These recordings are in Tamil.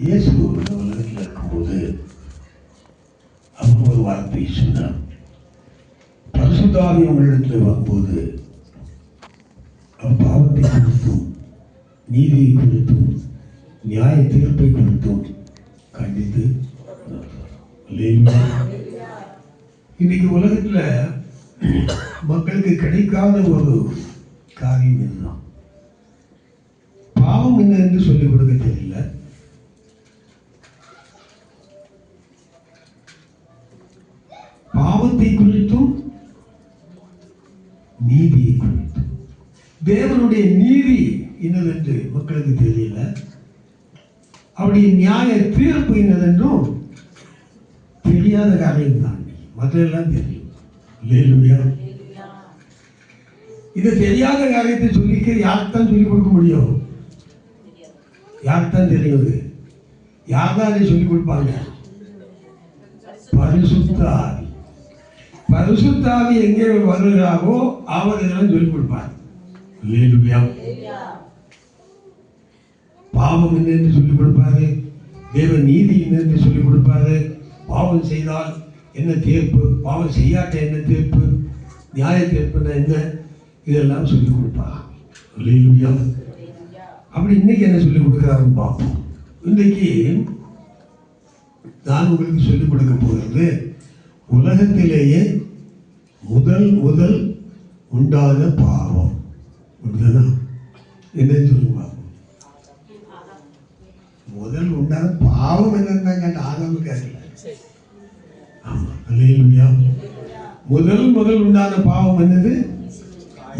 இயேசு இந்த உலகத்தில் இருக்கும்போது அவர் ஒரு வார்த்தை சொன்னார். பரிசுத்த ஆவி உங்களிடத்தில் வரும்போது அவர் பாவத்தை குறித்தும் நீதியை குறித்தும் நியாய தீர்ப்பை குறித்தும் கண்டித்து இன்னைக்கு உலகத்தில் மக்களுக்கு கிடைக்காத ஒரு காரியம் இதுதான். பாவம் என்ன என்று சொல்லிக் கொடுக்க தெரியல. பாவத்தை குறித்தும் நீதியை குறித்தும் தேவனுடைய நீதி என்னவென்று மக்களுக்கு தெரியல. அவருடைய நியாய தீர்ப்பு என்னவென்றும் தெரியாத காரியம் தான். மற்றெல்லாம் தெரியும். இது தெரியாத காரியத்தை சொல்லிக்க யாருக்குத்தான் சொல்லிக் கொடுக்க முடியும்? யாருக்குத்தான் தெரியுது? யார் தான் அதை சொல்லிக் கொடுப்பாங்க? பரிசுத்த ஆவி. பரிசுத்த ஆவி எங்கே வருகிறாரோ அவர் இதெல்லாம் சொல்லிக் கொடுப்பார். பாவம் என்ன என்று சொல்லிக் கொடுப்பாரு, தேவ நீதி என்ன என்று சொல்லிக் கொடுப்பாரு, பாவம் செய்தால் என்ன தீர்ப்பு, பாவம் செய்யாட்ட என்ன தீர்ப்பு, நியாய தீர்ப்புன்னா என்ன, இதெல்லாம் சொல்லிக் கொடுப்பாங்க. அப்படி இன்னைக்கு என்ன சொல்லிக் கொடுக்குறாருன்னு பார்ப்போம். இன்றைக்கு நான் உங்களுக்கு சொல்லிக் கொடுக்க போகிறது உலகத்திலேயே முதல் உண்டான பாவம். என்ன சொல்லுவாங்க? முதல் உண்டான பாவம் என்னன்னு ஆதாம் கேட்கல. முதல் உண்டான பாவம் என்னது?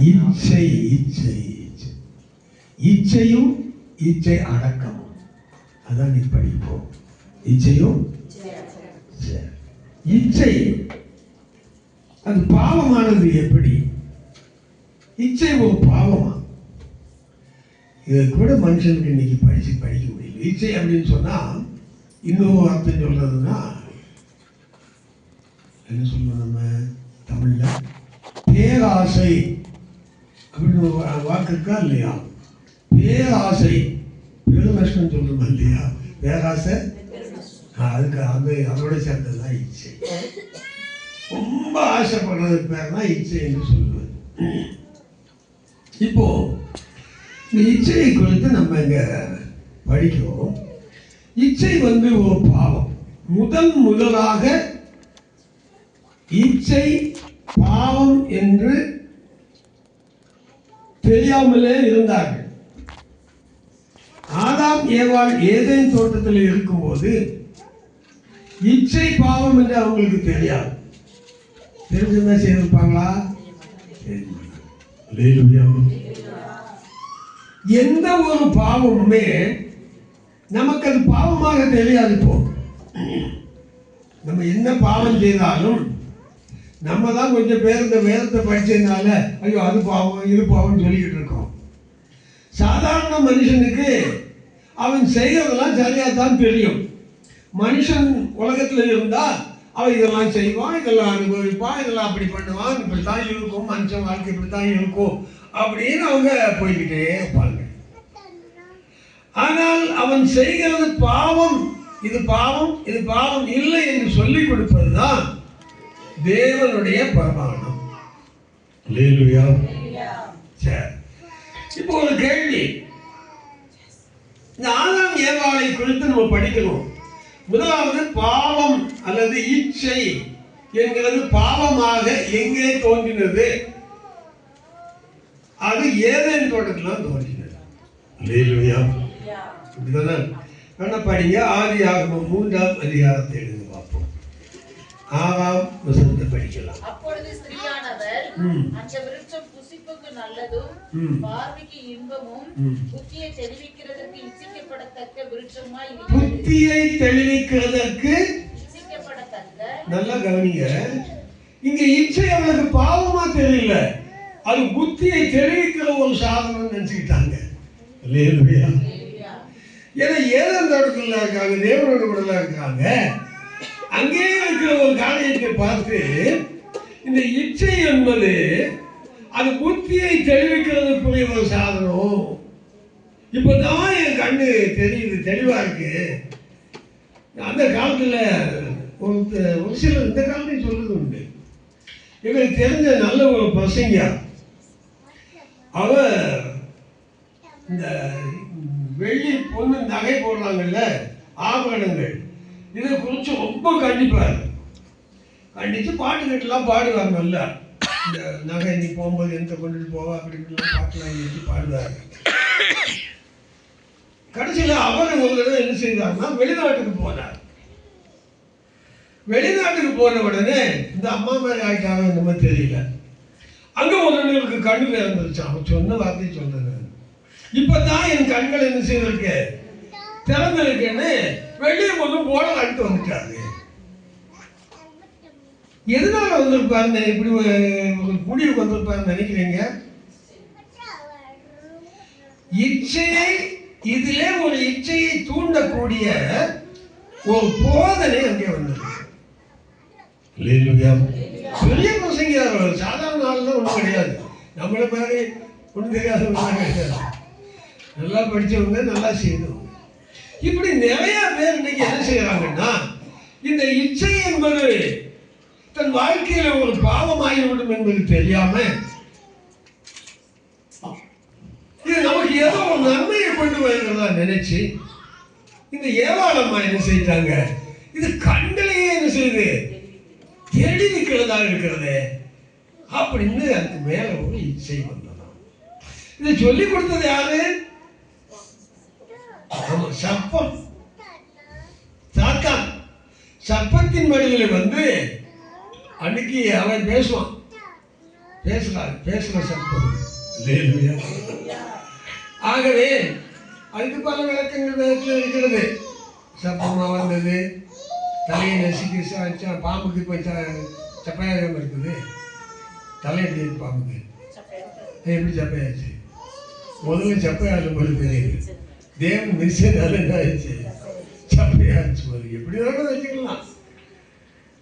இச்சை. இச்சையும் இச்சை அடக்கமும். அதான் நீ படிப்போம். இச்சையும் இச்சை அது பாவமானது. எப்படி இச்சை ஒரு பாவமா? இதை கூட மனுஷனுக்கு இன்னைக்கு படிக்க முடியல. இச்சை அப்படின்னு சொன்னா இன்னொரு அர்த்தம் சொல்றதுன்னா என்ன சொல்லுவோம் நம்ம தமிழ்ல? பேராசை அப்படின்னு ஒரு வாக்கு இருக்கா இல்லையா? பேராசை, பெருநஷ்டம் சொல்றோம் இல்லையா? பேராசை அதுக்கு அதோட சேர்ந்ததுதான் இச்சை. ரொம்ப ஆசைப்படுறதுக்கு பேர் தான் இச்சை என்று சொல்லுவது. இப்போ இந்த இச்சையை குறித்து நம்ம இங்க படிக்கிறோம். இச்சை ஒரு பாவம். முதலாக இச்சை பாவம் என்று தெரியாமலே இருந்தார்கள். ஆதாம் ஏவாள் ஏதேன் தோட்டத்தில் இருக்கும்போது இச்சை பாவம் என்று அவங்களுக்கு தெரியாது. தெரிஞ்சுன்னா செய்திருப்பாங்களா? எந்த ஒரு பாவமுமே நமக்கு அது பாவமாக தெரியாது. இப்போ நம்ம என்ன பாவம் செய்தாலும் நம்ம தான் கொஞ்சம் பேர் இந்த வேதத்தை படிச்சதுனால ஐயோ அது பாவம் இது பாவம் சொல்லிக்கிட்டு இருக்கோம். சாதாரண மனுஷனுக்கு அவன் செய்யறதெல்லாம் சரியாத்தான் தெரியும். மனுஷன் உலகத்தில் இருந்தால் அவன் இதெல்லாம் செய்வான், இதெல்லாம் அனுபவிப்பான், இதெல்லாம் அப்படி பண்ணுவான், இப்படித்தான் இருக்கும், மனுஷன் வாழ்க்கை இப்படித்தான் இருக்கும் அப்படின்னு அவங்க போய்கிட்டே இருப்பாங்க. ஆனால் அவன் செய்கிறது பாவம், இது பாவம், இது பாவம் இல்லை என்று சொல்லிக் கொடுப்பதுதான் தேவனுடைய பிரமாணம். இப்போ ஒரு கேள்வி, இந்த ஆதாம் ஏவாளை குறித்து நம்ம படிக்கணும். முதலாவது பாவம் அல்லது இச்சை என்கிறது பாவமாக எங்கே தோன்றினது? அது ஏதேன் தோட்டத்தில் தோன்றினது. படிங்க. ஆதியாகமம் 3ஆம் அதிகாரத்தை எடுத்து பார்ப்போம். 6ஆம் வசனத்தை படிக்கலாம். அப்பொழுது ஸ்திரீயானவள் அந்த விருட்சம் புசிப்புக்கு நல்லதும் பார்வைக்கு இன்பமும் புத்தியை தெளிவிக்கிறதற்கு இச்சிக்கப்படத்தக்க விருட்சமாய் இருக்கிறது. புத்தியை தெளிவிக்கிறதற்கு இச்சிக்கப்படத்தக்க. நல்லா கவனிங்க. இங்க இச்சை அவளுக்கு பாவமா தெரியல, அது புத்தியை தெளிவிக்கிற ஒரு சாதனம் நினைச்சுக்கிட்டாங்க. ஏன்னா ஏதேன் தோட்டத்தில் இருக்காங்க, தேவனோட கூட இருக்காங்க. அங்கே இருக்கிற ஒரு காரியத்தை பார்த்து இந்த இச்சை என்பது அது புத்தியை தெளிவிக்கிறதுக்குரிய ஒரு சாதனம். இப்போதான் என் கண்ணு தெரியுது, தெளிவா இருக்கு. அந்த காலத்துல ஒரு சிலர் இந்த காலத்தையும் சொல்றது உண்டு. எங்களுக்கு தெரிஞ்ச நல்ல ஒரு பசங்க, அவ இந்த வெள்ளி பொண்ணு நகை போடுறாங்கல்ல, ஆபரணங்கள், இதை குறித்து ரொம்ப கண்டிப்பார். கண்டித்து பாட்டுக்கிட்டலாம் பாடுவாங்க. நல்ல இந்த நகை நீ போகும்போது எந்த கொண்டுட்டு போவா அப்படின்னு பாட்டுலாம் எழுதி பாடுவார். கடைசியில் அவர் ஒரு தடவை என்ன செய்தார்னா வெளிநாட்டுக்கு போனார். வெளிநாட்டுக்கு போன உடனே இந்த அம்மா மாதிரி ஆகிட்டாங்க, இந்த மாதிரி தெரியல. அங்கே ஒருவனுக்கு கண்ணு இறந்துருச்சு. அவன் சொன்ன வார்த்தையை சொன்னது, இப்பதான் என் கண்கள் என்ன செய்திருக்கு, திறந்திருக்குன்னு வெளியே போதும் போடலான்ட்டு வந்துட்டாரு. எதனால வந்திருப்பாருன்னு இப்படி முடிவுக்கு வந்திருப்பாருன்னு நினைக்கிறீங்க? இச்சையை, இதிலே ஒரு இச்சையை தூண்டக்கூடிய ஒரு போதனை அங்கே வந்திருக்கு. பெரிய பசங்க, சாதாரண ஆள்லாம் ஒன்றும் கிடையாது. நம்மளை மாதிரி ஒன்றும் தெரியாதவங்க கிடையாது. நல்லா படித்தவங்க, நல்லா செய்தவங்க. இப்படி நிறைய பேர் இன்னைக்கு என்ன செய்யறாங்கன்னா, இந்த இச்சை என்பது தன் வாழ்க்கையில ஒரு பாவமாகிவிடும் என்பது தெரியாம, இது நமக்கு ஏதோ ஒரு நன்மையை கொண்டு வருகிறதா நினைச்சு இந்த ஏவாளம்மா என்ன செய்தாங்க, இது கண்களையே என்ன செய்யுது, தேடி நிற்கிறதா இருக்கிறது அப்படின்னு அதுக்கு மேல ஒரு இச்சை வந்ததாம். இதை சொல்லி கொடுத்தது யாரு? சப்பம், சாத்தான். சப்பத்தின் வழியில் வந்து அன்னைக்கு அவன் பேசுவான், பேசுற சப்பம். ஆகவே அதுக்கு பல விளக்கங்கள் இருக்கிறது. சப்பமா வந்தது, தலையை நசுக்கி பாம்புக்கு இப்போ சப்பையாகம் இருக்குது. தலை எப்படி பாம்புக்கு எப்படி சப்பையாச்சு? முதல்ல சப்பையாகும் போது தெரியுது, தேவன் மிதிச்சதால என்ன ஆயிடுச்சு, சப்பையாச்சு போது. எப்படி வேணாலும் வச்சுக்கலாம்,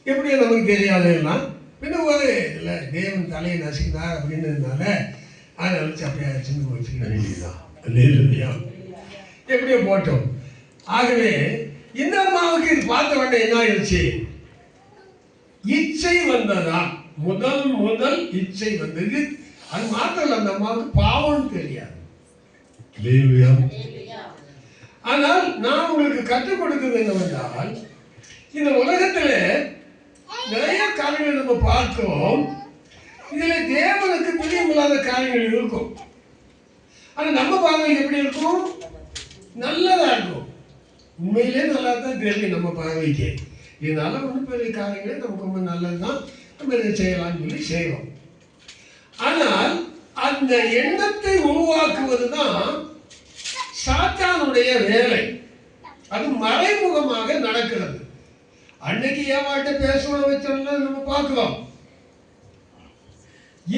எப்படியோ நமக்கு தெரியாதுன்னா பின்ன ஒரு இல்லை, தேவன் தலையை நசுக்கினார் அப்படின்றதுனால அதனால சப்பையாச்சுன்னு வச்சுக்க வேண்டியதுதான். எப்படியோ போட்டோம். ஆகவே இந்த அம்மாவுக்கு இது பார்த்த உடனே என்ன ஆயிடுச்சு, இச்சை வந்ததா, முதல் இச்சை வந்தது. அது மாத்திரம் அந்த அம்மாவுக்கு பாவம் தெரியாது. ஆனால் நான் உங்களுக்கு கற்றுக் கொடுக்கிறது என்னவென்றால், இந்த உலகத்துல நிறைய காரியங்கள் நம்ம பார்க்கிறோம். இதுல தேவனுக்கு பிரியமில்லாத காரியங்கள் இருக்கும். ஆனா நம்ம பார்வைக்கு எப்படி இருக்கும், நல்லதா இருக்கும். உண்மையிலே நல்லா தான் தெரியும் நம்ம பார்வைக்கு. இதனால ஒன்றும் பெரிய காரியங்களே நமக்கு ரொம்ப நல்லதுதான், நம்ம இதை செய்யலாம்னு சொல்லி செய்வோம். ஆனால் அந்த எண்ணத்தை உருவாக்குவது தான் சாத்தானுடைய வேலை. அது மறைமுகமாக நடக்கிறது. அன்னைக்கு ஏமாட்ட பேசுவோம் வச்சோம்னா நம்ம பார்க்கிறோம்.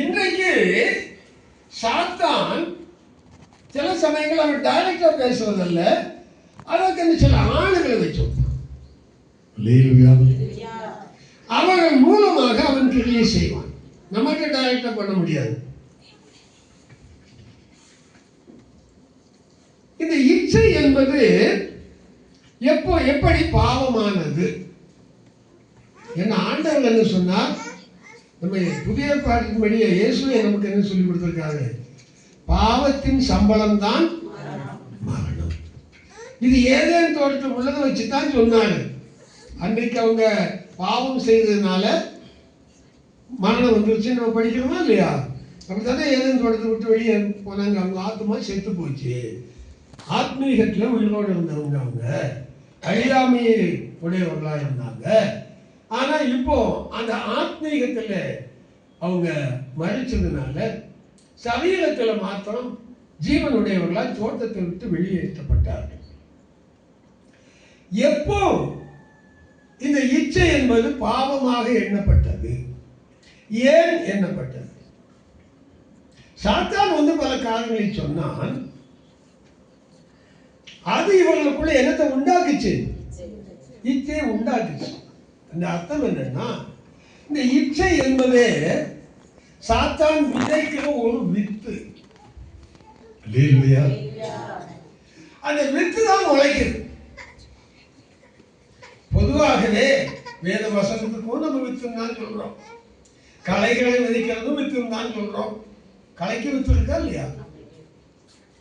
இன்றைக்கு சாத்தான் சில சமயங்கள் அவன் டைரக்டா பேசுவதில்ல, அதற்கு சில ஆளுகளை வச்சோம், அவர்கள் மூலமாக அவன் கிரியை செய்வான். நமக்கு டைரக்டா பண்ண முடியாது. இந்த இச்சை என்பது எப்படி பாவமானது என்ன ஆண்டவர் என்ன சொன்னார்? நம்ம புதிய பாட்டின்படி இயேசுவை நமக்கு என்ன சொல்லி கொடுத்திருக்காரு? பாவத்தின் சம்பளம் தான் மரணம். இது ஏதேன் தோட்டத்தில் உள்ளதை வச்சுதான் சொன்னாரு. அன்றைக்கு அவங்க பாவம் செய்ததுனால மரணம் வந்துருச்சு நம்ம படிக்கிறோமா இல்லையா? அப்படித்தானே ஏதேன் தோட்டத்தை விட்டு வெளியே போனாங்க. அவங்க ஆத்மா செத்து போச்சு. ஆத்மீகத்தில் உயிரோடு இருந்தவங்க, அவங்க அழியாமையை உடையவர்களா இருந்தாங்க. ஆனா இப்போ அந்த ஆத்மீகத்துல அவங்க மறிச்சதுனால சரீரத்துல மாத்திரம் ஜீவனுடையவர்களா தோட்டத்தை விட்டு வெளியேற்றப்பட்டார்கள். எப்போ இந்த இச்சை என்பது பாவமாக எண்ணப்பட்டது? ஏன் எண்ணப்பட்டது? சாத்தான் வந்து பல காரணங்களை சொன்னான். அது இவர்களுக்குள்ள என்னத்தை உண்டாக்குச்சு? இச்சையை உண்டாக்குச்சு. அந்த அர்த்தம் என்னன்னா, இந்த இச்சை என்பதே சாத்தான் விதைக்கிற ஒரு வித்து. அந்த வித்து தான் உழைக்குது. பொதுவாகவே வேத வசனத்துக்கும் நம்ம வித்துன்னு தான் சொல்றோம். களைகளை விதைக்கிறதும் வித்துன்னு தான் சொல்றோம். களைக்கு வித்து இருக்கா இல்லையா?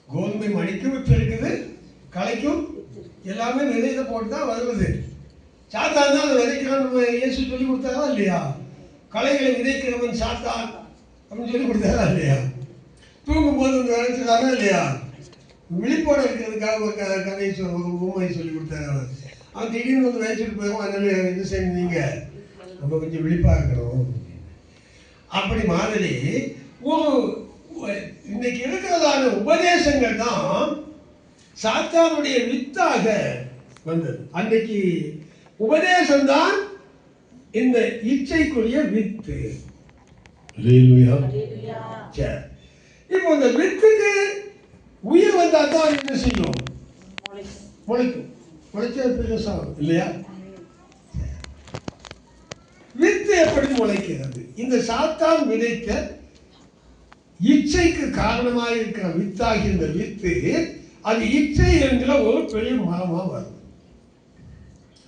கோதுமை மணிக்கு வித்து இருக்குது, களைக்கும் எல்லாமே விதையில போட்டு தான் வருவது. சாத்தான் தான் அதை விதைக்கிறான். இயேசு சொல்லி கொடுத்தாரா இல்லையா? களைகளை விதைக்கிறவன் சாத்தான் அப்படின்னு சொல்லி கொடுத்தாரா இல்லையா? தூங்கும் போது விதைச்சிடாரா இல்லையா? விழிப்போட இருக்கிறதுக்காக ஒரு கதையை ஒரு ஊமை சொல்லி கொடுத்தாரு. அவன் திடீர்னு வந்து விதைச்சிட்டு போயிடும். அதனால என்ன செய்யுங்க, நம்ம கொஞ்சம் விழிப்பா இருக்கணும். அப்படி மாதிரி இன்னைக்கு இருக்கிறதான உபதேசங்கள் தான் சாத்தானுடைய வித்தாக வந்தது. அன்னைக்கு உபதேசம்தான் இந்த இச்சைக்குரிய வித்து. இப்போ இந்த வித்துக்கு உயிர் வந்தா தான் என்ன செய்யும்? முளைக்கும். முளைச்சா பெருசாகும் இல்லையா? வித்து எப்படி முளைக்கிறது? இந்த சாத்தான் விதைத்த இச்சைக்கு காரணமாக இருக்கிற வித்தாகி இந்த வித்து அது இச்சை என்கிற ஒரு பெரிய மரமா வரும்.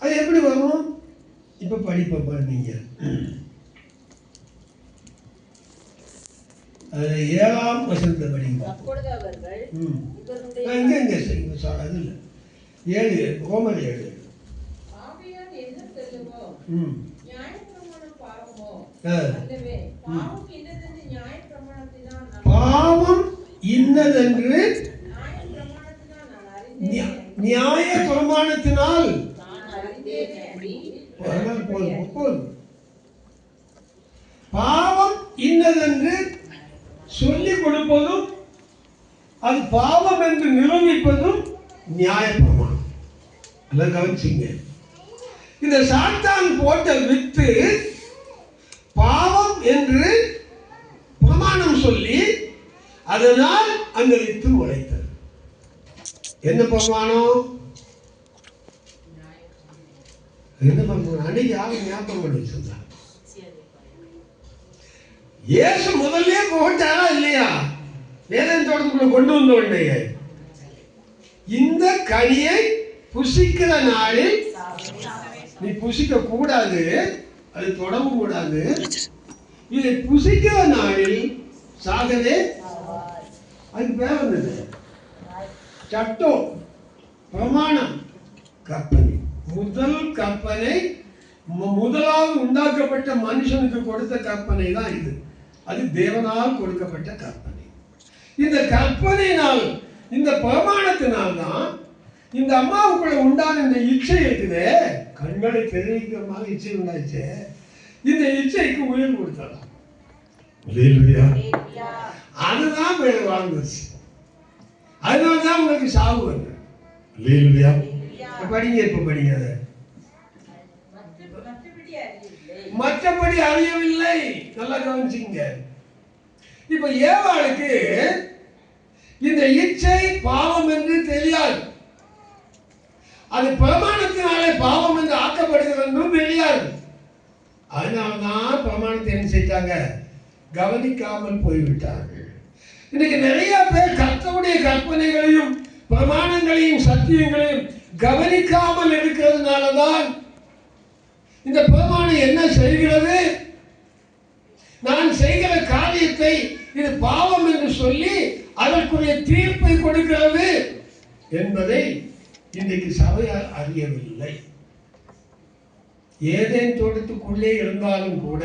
அது எப்படி வரும்? இப்ப படிப்ப நீங்க 7ஆம் வசனத்தை படிங்க. அது 7 ரோமர் 7. பாவம் இன்னதென்று நியாய பிரமாணத்தினால் பாவம் இன்னதென்று சொல்லிக் கொடுப்பதும் அது பாவம் என்று நிரூபிப்பதும் நியாய பிரமாணம். எல்லாம் கவனிச்சிங்க. இந்த சாத்தான் போட்ட வித்து பாவம் என்று பிரமாணம் சொல்லி அதனால் அந்த வித்து உழைத்தது. என்ன பிரமாணம்? என்ன பிரமாணம்? அன்னைக்கு யாரும் ஞாபகம் பண்ணி வச்சிருந்தா? இயேசு முதல்ல போட்டாரா இல்லையா? வேதன் தோட்டத்துக்குள்ள கொண்டு வந்த உடனே இந்த கனியை புசிக்கிற நாளில் நீ புசிக்க கூடாது, அது தொடவும் கூடாது. இதை புசிக்கிற நாளில் சாகவே. அதுக்கு பேர் வந்தது சட்டம், பிரமாணம், கற்பனை. முதல் கற்பனை, முதலாவது உண்டாக்கப்பட்ட மனுஷனுக்கு கொடுத்த கற்பனை தான் இது. அது தேவனால் கொடுக்கப்பட்ட கற்பனை. இந்த கற்பனையினால், இந்த பிரமாணத்தினால் தான் இந்த அம்மாவுக்குள்ள உண்டான இந்த இச்சை இருக்குது. கண்களை தெரிவிக்கிறமாக இச்சை உண்டாச்சு. இந்த இச்சைக்கு உயிர் கொடுத்தாங்க. அதுதான் வாழ்ந்துச்சு. அதனால்தான் உங்களுக்கு சாவு வந்து. படிங்க, இப்ப படிங்க. மற்றபடி அறியவில்லை. நல்லா கவனிச்சுங்க. இப்ப ஏவாளுக்கு இந்த இச்சை பாவம் என்று தெரியாது. அது பிரமாணத்தினாலே பாவம் என்று ஆக்கப்படுகிறது என்றும் தெரியாது. அதனால்தான் பிரமாணத்தை என்ன செய்தாங்க? கவனிக்காமல் போய்விட்டார்கள். இன்னைக்கு நிறைய பேர் கர்த்தருடைய கற்பனைகளையும் பிரமாணங்களையும் சத்தியங்களையும் கவனிக்காமல் இருக்கிறதுனாலதான் இந்த பிரமாணம் என்ன செய்கிறது? நான் செய்கிற காரியத்தை இது பாவம் என்று சொல்லி அதற்குரிய தீர்ப்பை கொடுக்கிறது என்பதை இன்றைக்கு சபையால் அறியவில்லை. ஏதேன் தோட்டத்துக்குள்ளே இருந்தாலும் கூட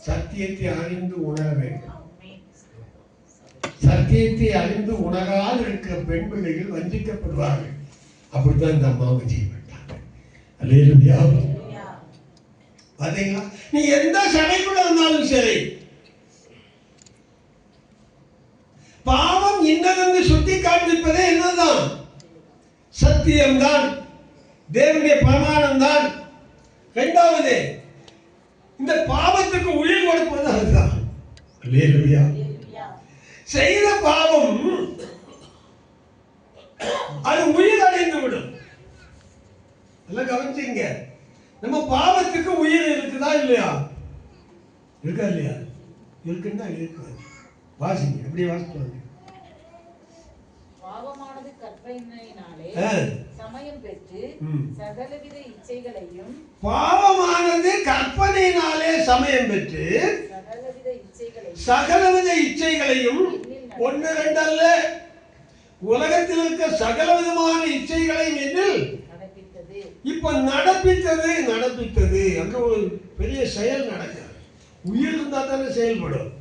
சத்தியத்தை அறிந்து உணர வேண்டும். சத்தியத்தை அறிந்து உணராது இருக்கிற பெண் பிள்ளைகள் வஞ்சிக்கப்படுவார்கள். அப்படித்தான் இந்த அம்மாவை செய்யப்பட்டாங்க. அல்லேலூயா. பாத்தீங்களா? நீ எந்த சபைக்குள்ள இருந்தாலும் சரி, பாவம் இன்னதென்று சுட்டி காண்பிப்பதே என்னதான்? சத்தியம்தான், தேவனுடைய பிரமாணம் தான். இரண்டாவது, இந்த பாவத்துக்கு உயிர் கொடுப்பது அதுதான். அல்லேலூயா. செய்த பாவம் அது உயிர் அடைந்து விடும். எல்லாம் கவனிச்சீங்க. நம்ம பாவத்துக்கு உயிர் இருக்குதா இல்லையா? இருக்கா இல்லையா? இருக்குன்னா இருக்கு. வாசிங்க, அப்படியே வாசிப்பாங்க. பாவமானது கற்பனையினாலே சமயம் பெற்று சகலவித இச்சைகளையும் பாவமானது கற்பனையினாலே சமயம் பெற்று சகலவித இச்சைகளையும் ஒன்று ரெண்டு அல்ல, உலகத்தில் இருக்க சகல விதமான இச்சைகளையும் என்னில் இப்ப நடப்பித்தது அங்க ஒரு பெரிய செயல் நடக்கிறது. உயிர் இருந்தா தானே செயல்படும்.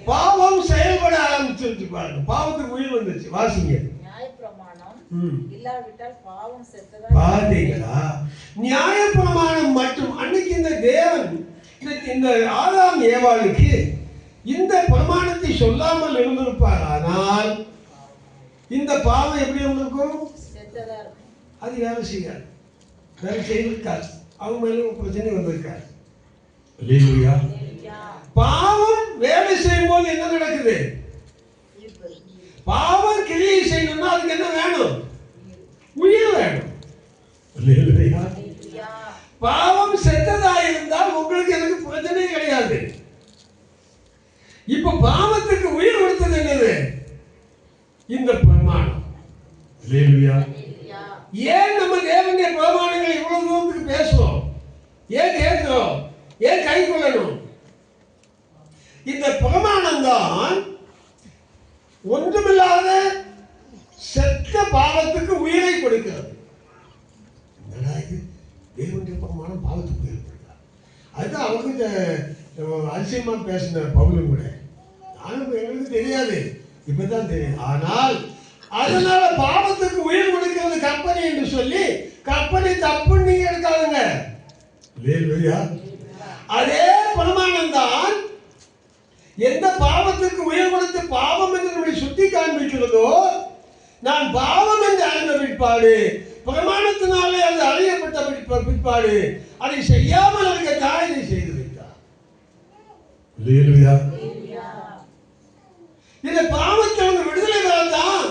பாவம் செயல்பட ஆரம்பிச்சிருச்சு பாருங்க. பாவத்துக்கு உயிர் வந்துச்சு. வாசிங்க. பாத்தீங்களா? நியாயப்பிரமாணம் மட்டும் அன்னைக்கு இந்த தேவன் இந்த ஆதாம் ஏவாளுக்கு இந்த பிரமாணத்தை சொல்லாமல் இருந்திருப்பார். ஆனால் இந்த பாவம் எப்படி இருந்திருக்கும்? அது வேலை செய்யாது, வேலை செய்திருக்காது. அவங்க மேல பிரச்சனை வந்திருக்காரு. பாவம் வேலை செய்யும் போது என்ன நடக்குது? பாவம் கிரியை செய்யணும்னா அதுக்கு என்ன வேணும்? உயிர் வேணும். பாவம் செத்ததா இருந்தால் உங்களுக்கு எனக்கு பிரச்சனை கிடையாது. இப்ப பாவத்துக்கு உயிர் கொடுத்தது என்னது? இந்த பிரமாணம். ஏன் நம்ம தேவனுடைய பிரமாணங்களை இவ்வளவு தூரத்துக்கு பேசுவோம்? ஏன் கேட்கிறோம்? ஏன் கை கொள்ளணும்? இந்த பிரமாணம் தான் ஒன்றுமில்லாத செத்த பாவத்துக்கு உயிரை கொடுக்கிறது. தேவனுடைய பிரமாணம் பாவத்துக்கு உயிர் கொடுக்கிறார். அதுதான் அவங்க அதிசயமா பேசின பவுலும் கூட. நானும் எங்களுக்கு தெரியாது, இப்பதான் தெரியும். ஆனால் அதனால பாவத்துக்கு உயிர் கொடுக்கிறது கற்பனை என்று சொல்லி கற்பனை தப்புன்னு நீங்க எடுக்காதுங்க. அதே பிரமாணம் தான் எந்த பாவத்துக்கு உயிர் கொடுத்து பாவம் என்று நம்மை சுட்டி காண்பிக்கிறதோ, நான் பாவம் என்று அறிந்த பிற்பாடு பிரமாணத்தினாலே அது அறியப்பட்ட பிற்பாடு அதை செய்யாமல் இருக்க தாயை செய்து வைத்தார். இந்த பாவத்திலிருந்து விடுதலை பெறத்தான்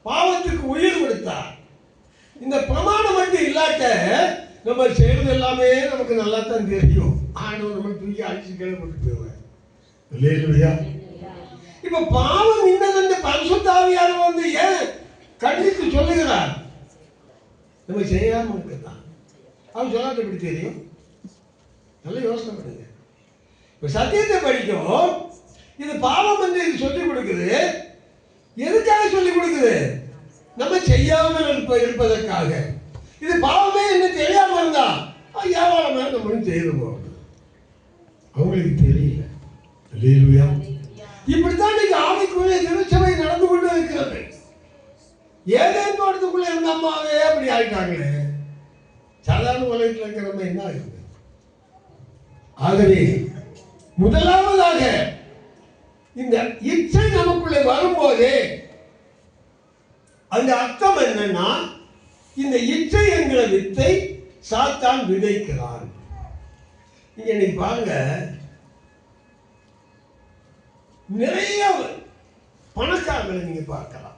பாவத்துக்கு உயிர் கொடுத்தார். இந்த பிரமாணம் மட்டும் இல்லாட்ட நம்ம செய்யறது எல்லாமே நமக்கு நல்லா தான் தெரியும். ஆண்டவர் நம்ம தூக்கி அழிச்சு கேள்விப்பட்டு போயிடுவார். இப்ப பாவம் இன்னதென்று பரிசுத்த ஆவியானவர் வந்து ஏன் கண்டித்து சொல்லுகிறார்? நம்ம செய்யாம இருக்கதான். அவன் சொல்லாத எப்படி தெரியும்? நல்ல யோசனை பண்ணுங்க. இப்ப சத்தியத்தை படிக்கும், இது பாவம் என்று இது சொல்லிக் கொடுக்குது. எதுக்காக சொல்லிக் கொடுக்குது? நம்ம செய்யாமல் இருப்பதற்காக. இது பாவமே என்ன தெரியாம இருந்தா ஏவாளம் நம்ம செய்யணும். அவங்களுக்கு தெரியல. இப்படித்தான் இன்னைக்கு ஆவிக்குரிய திருச்சபை நடந்து கொண்டு இருக்கிறது. ஏதேன் தோட்டத்துக்குள்ள இருந்த அம்மாவே அப்படி ஆயிட்டாங்களே. சாதாரண உலகத்தில் இருக்கிற நம்ம என்ன ஆகுது? ஆகவே முதலாவதாக இந்த இச்சை நமக்குள்ளே வரும்போதே அந்த அர்த்தம் என்னன்னா, இந்த இச்சை என்கிற வித்தை சாத்தான் விதைக்கிறான். நீங்க இன்னைக்கு பாருங்க, நிறைய பணக்காரர்களை நீங்க பார்க்கலாம்,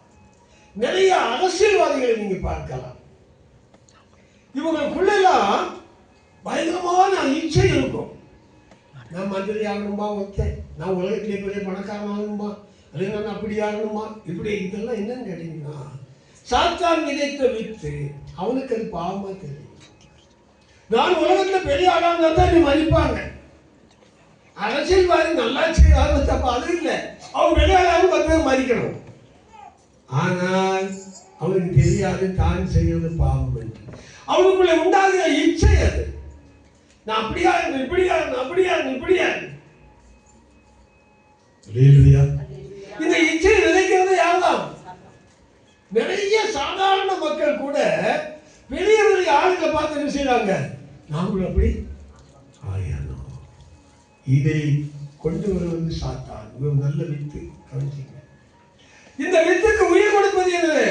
நிறைய அரசியல்வாதிகளை நீங்க பார்க்கலாம். இவங்களுக்குள்ளெல்லாம் பயங்கரமான இச்சை இருக்கும். நான் மந்திரி ஆகணுமா, ஒருத்தன் நான் உலகத்திலே பெரிய பணக்காரன் ஆகணுமா, அல்லது நான் அப்படி ஆகணுமா, இப்படி இதெல்லாம் என்னன்னு கேட்டீங்கன்னா, சாத்தான் விதைத்த வித்து அவனுக்கு அது பாவமா தெரியும். நான் உலகத்துல பெரிய ஆளாக தான் நீ மதிப்பாங்க. அரசியல்வாதி நல்லா செய்யறாங்க, தப்ப அது இல்லை. அவன் பெரிய ஆளாக 10 பேர் மதிக்கணும். ஆனால் அவனுக்கு தெரியாது தான் செய்வது பாவம் என்று. அவனுக்குள்ள உண்டாகிற இச்சை அது. நான் அப்படியா இருக்கணும், இப்படியா இருக்கணும், அப்படியா இருக்கணும், இப்படியா இருக்கணும். இந்த இச்சை விதைக்கிறது யார்தான்? நிறைய சாதாரண மக்கள் கூட பெரிய பெரிய ஆளுகளை பார்த்து என்ன செய்யறாங்க? நாங்களும் அப்படி ஆயணும். இதை கொண்டு வருவது சாத்தான். நல்ல வித்து கவனிச்சிங்க. இந்த வித்துக்கு உயிர் கொடுப்பது என்னது?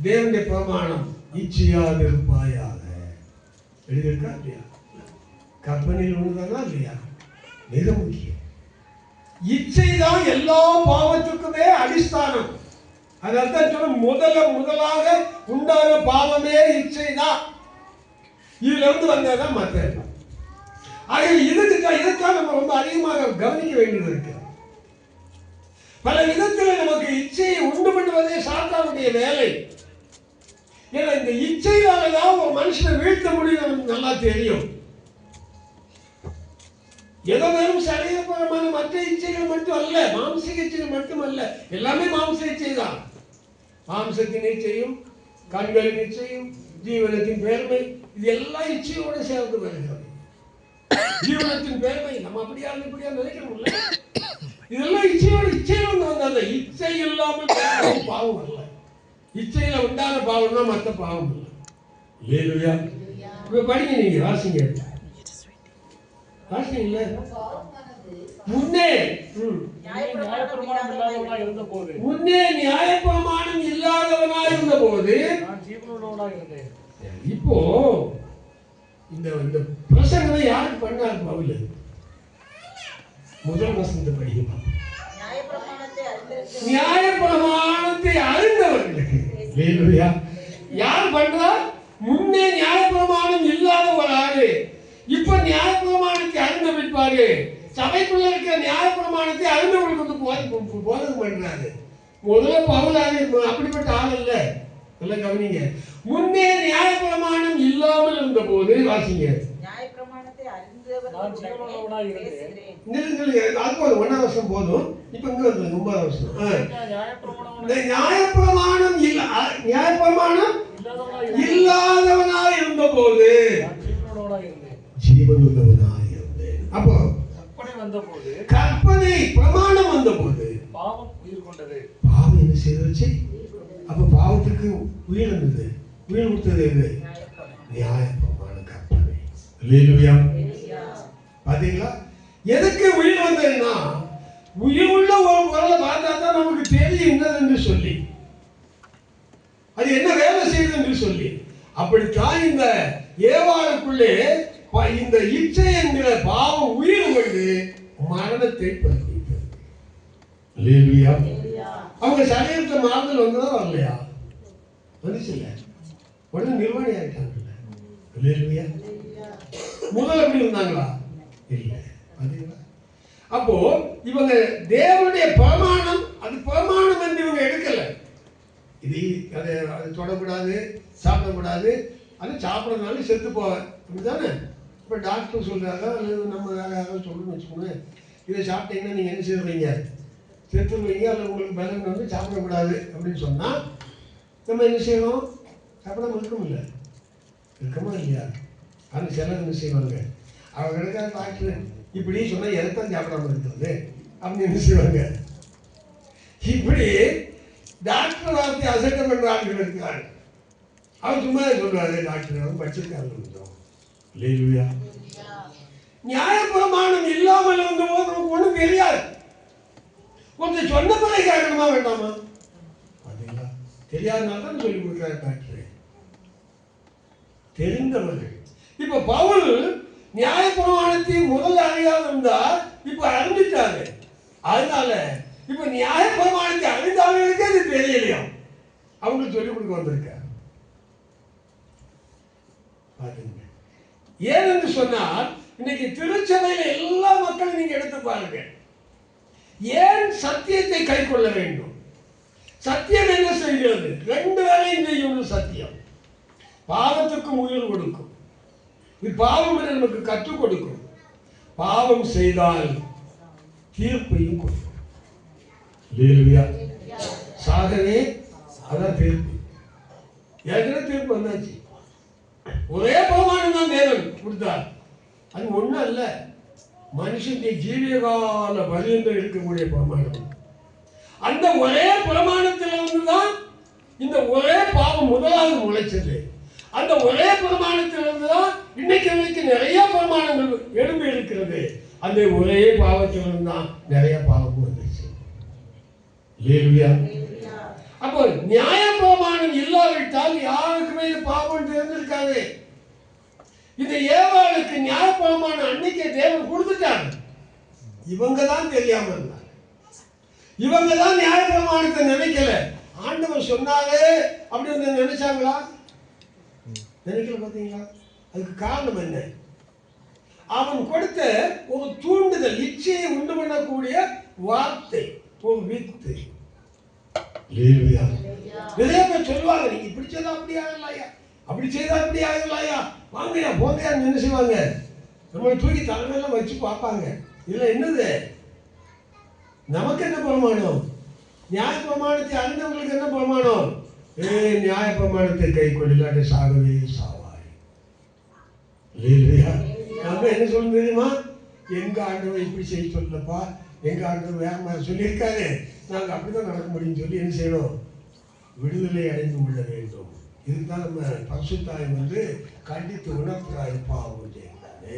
தேவனுடைய பிரமாணம். இச்சையாக இருப்பாயாக எழுதியிருக்கா இல்லையா? கற்பனையில் ஒன்றுதானா இல்லையா? மிக முக்கியம். இச்சை தான் எல்லா பாவத்துக்குமே அடிஸ்தானம். அதான் சொல்ல முதலாக உண்டான பாவமே இச்சை தான். இதுல இருந்து வந்ததான் மற்ற எல்லாம். ஆக இதுக்காக நம்ம ரொம்ப அதிகமாக கவனிக்க வேண்டியது இருக்கு. பல விதத்தில் நமக்கு இச்சையை உண்டு பண்ணுவதே சாத்தானுடைய வேலை. ஏன்னா இந்த இச்சையால தான் ஒரு மனுஷனை வீழ்த்த முடியும் நமக்கு நல்லா தெரியும். ஏதோ வெறும் சரீரபரமான மற்ற இச்சைகள் மட்டும் அல்ல, மாம்ச இச்சைகள் மட்டும் அல்ல, எல்லாமே மாம்ச இச்சை தான். மாம்சத்தின் இச்சையும், கண்களின் இச்சையும், ஜீவனத்தின் பெருமை, இது எல்லாம் இச்சையோடு சேர்ந்து வருகிறது. ஜீவனத்தின் பெருமை நம்ம அப்படியா இப்படியா நினைக்கிறோம்ல, இதெல்லாம் இச்சையோடு வந்தது. இச்சை இல்லாமல் பாவம் அல்ல. இச்சையில உண்டான பாவம் தான் மற்ற பாவம் இல்லை. இல்லையா? இப்ப படிங்க, நீங்க வாசிங்க. வாசிங்க. முன்னே நியாயப்பிரமாணம் இல்லாதவனாய் இருந்த போது இப்போ இந்த பிரசங்கத்தை யாருக்கு பண்ணார் பவுல்? முதல் வசனத்தை படிக்கலாம். நியாயப்பிரமாணத்தை அறிந்தவர்களுக்கு. யார் பண்றா? முன்னே நியாயப்பிரமாணம் இல்லாத ஒரு ஆளு இப்ப நியாயப்பிரமாணத்தை அறிந்த விற்பாரு. சபைக்குள்ள இருக்கிற நியாயப்பிரமாணத்தை அறிந்தவர்களுக்கு போதகம் பண்றாரு. முதல்ல பவுலாக அப்படிப்பட்ட ஆள் இல்ல. நல்லா கவனிங்க. முன்னே நியாயப்பிரமாணம் இல்லாமல் இருந்த போது வாசிங்க. ஒன்னாம் வருஷம் போதும். இப்ப இங்க வந்து 9ஆம் வருஷம். நியாயப்பிரமாணம் இல்லாதவனாக இருந்த போது ஜீவன் உள்ளவனாக இருந்தேன். அப்போ கற்பனை பிரமாணம் வந்த போது பாவம் உயிர் கொண்டது. பாவம் என்ன செய்தது? அப்ப பாவத்துக்கு உயிர் இருந்தது. உயிர் கொடுத்தது எது? நியாயப்பிரமாண கற்பனை. அல்லேலூயா. பாத்தீங்களா? எதுக்கு உயிர் வந்ததுன்னா, உயிர் உள்ள ஒரு பொருளை பார்த்தா தான் நமக்கு தெரியும் என்னது என்று சொல்லி, அது என்ன வேலை செய்யுது என்று சொல்லி. அப்படித்தான் இந்த ஏவாளுக்குள்ளே இந்த இச்சை என்கிற பாவம் உயிர் கொண்டு மரணத்தை பறித்தது. அல்லேலூயா. அவங்க சரீரத்தை மாறுதல் வந்ததா வரலையா? வந்துச்சு இல்ல? உடனே நிர்வாணி ஆயிட்டாங்கல்ல. அல்லேலூயா. முதல்ல எப்படி இருந்தாங்களா? இல்லை. அப்போ இவங்க தேவனுடைய பிரமாணம், அது பிரமாணம் என்று இவங்க எடுக்கல. இது அதை தொடக்கூடாது, சாப்பிடக்கூடாது, அது சாப்பிடறதுனால செத்து போவேன் அப்படித்தானே. இப்போ டாக்டர் சொல்றாங்க, நம்ம வேற யாராவது சொல்லணும்னு வச்சுக்கோங்க, இதை சாப்பிட்டீங்கன்னா நீங்க என்ன செய்வீங்க? செத்துருவீங்க, அல்லது உங்களுக்கு பலன் வந்து சாப்பிடக்கூடாது அப்படின்னு சொன்னா நம்ம என்ன செய்யணும்? சாப்பிடாம இருக்கவும் இல்லை, இருக்கமா இல்லையா? அது சிலர் என்ன செய்வாங்க, அவங்க கிடைக்காத டாக்டர் இப்படி சொன்னா எதைத்தான் சாப்பிடாம இருக்கிறது அப்படின்னு என்ன செய்வாங்க? இப்படி டாக்டர் வார்த்தை அசட்டை பண்ற ஆட்கள் இருக்கிறாங்க. அவர் சும்மா சொல்றாரு, டாக்டர் அவங்க படிச்சிருக்காங்க. நியாயப்பிரமாணம் இல்லாமல் இருந்தபோது நமக்கு ஒண்ணும் தெரியாது. கொஞ்சம் சொன்ன பிறகு கேட்கணுமா வேண்டாமா? பாத்தீங்களா? தெரியாதனால தான் சொல்லி கொடுக்கிறார் டாக்டர். தெரிந்தவர்கள். இப்ப பவுல் நியாயப்பிரமாணத்தை முதல்ல அறியாத இருந்தா இப்ப அறிஞ்சிட்டாரு. அதனால இப்ப நியாயப்பிரமாணத்தை அறிந்தவர்களுக்கு அது தெரியலையா, அவங்களுக்கு சொல்லிக் கொடுக்க வந்திருக்க. ஏன் என்று சொன்னால், இன்னைக்கு திருச்சபையில எல்லா மக்களும் நீங்க எடுத்து பாருங்க. ஏன் சத்தியத்தை கை கொள்ள வேண்டும்? சத்தியம் என்ன செய்கிறது? 2 வேலையும் செய்யும். சத்தியம் பாவத்துக்கும் உயிர் கொடுக்கும். இது பாவம் என்று நமக்கு கற்றுக் கொடுக்கும். பாவம் செய்தால் தீர்ப்பையும் கொடுக்கும். சாகவே அதான் தீர்ப்பு. ஏற்கனவே தீர்ப்பு வந்தாச்சு. ஒரே பிரமாணம் தான் தேவன் கொடுத்தார். அது ஒண்ணும் அல்ல, மனுஷனுடைய ஜீவியகால பரியந்தம் இருக்கக்கூடிய பிரமாணம். அந்த ஒரே பிரமாணத்திலிருந்து தான் இந்த ஒரே பாவம் முதலாவது முளைச்சது. அந்த ஒரே பிரமாணத்திலிருந்து தான் இன்னைக்கு நிறைய பிரமாணங்கள் எழும்பி இருக்கிறது. அந்த ஒரே பாவத்திலிருந்து தான் நிறைய பாவம் வந்துச்சு. அப்போ நியாய பிரமாணம் இல்லாவிட்டால் யாருக்குமே பாவம் தெரிஞ்சிருக்காது. இந்த ஏவாளுக்கு நியாய பிரமாணம் அன்னைக்கே தேவன் கொடுத்துட்டாங்க. இவங்க தான் தெரியாம இருந்தாங்க. இவங்க தான் நியாய பிரமாணத்தை நினைக்கல. ஆண்டவர் சொன்னாலே அப்படின்னு நினைச்சாங்களா? நினைக்கல. பாத்தீங்களா? அதுக்கு காரணம் என்ன? அவன் கொடுத்த ஒரு தூண்டுதல், இச்சையை உண்டு பண்ணக்கூடிய வார்த்தை. ஒரு வித்து. ஹல்லேலூயா. நிறைய பேர் சொல்லுவாங்க, நீங்க இப்படி செய்தா அப்படி ஆகலையா, அப்படி செய்தா இப்படி ஆகலையா, வாங்கயா போங்கயா என்ன செய்வாங்க, நம்மளை தூக்கி தலைமையெல்லாம் வச்சு பார்ப்பாங்க. இதுல என்னது, நமக்கு என்ன பிரமாணம்? நியாய பிரமாணத்தை அறிந்தவங்களுக்கு என்ன பிரமாணம்? நியாய பிரமாணத்தை கை கொள்ளாட்ட சாகவே சாவாய். நம்ம என்ன சொல்ல தெரியுமா? எங்க ஆண்டவர் இப்படி செய்ய சொல்லப்பா, எங்க ஆண்டவர் வேற மாதிரி சொல்லியிருக்காரு, நாங்கள் அப்படிதான் நடக்க முடியும்னு சொல்லி என்ன செய்யணும்? விடுதலை அடைந்து கொள்ள வேண்டும். இதுதான் நம்ம பரிசுத்தாய் கண்டித்து உணர்த்துறாரு. பாவம் செய்யறாரு,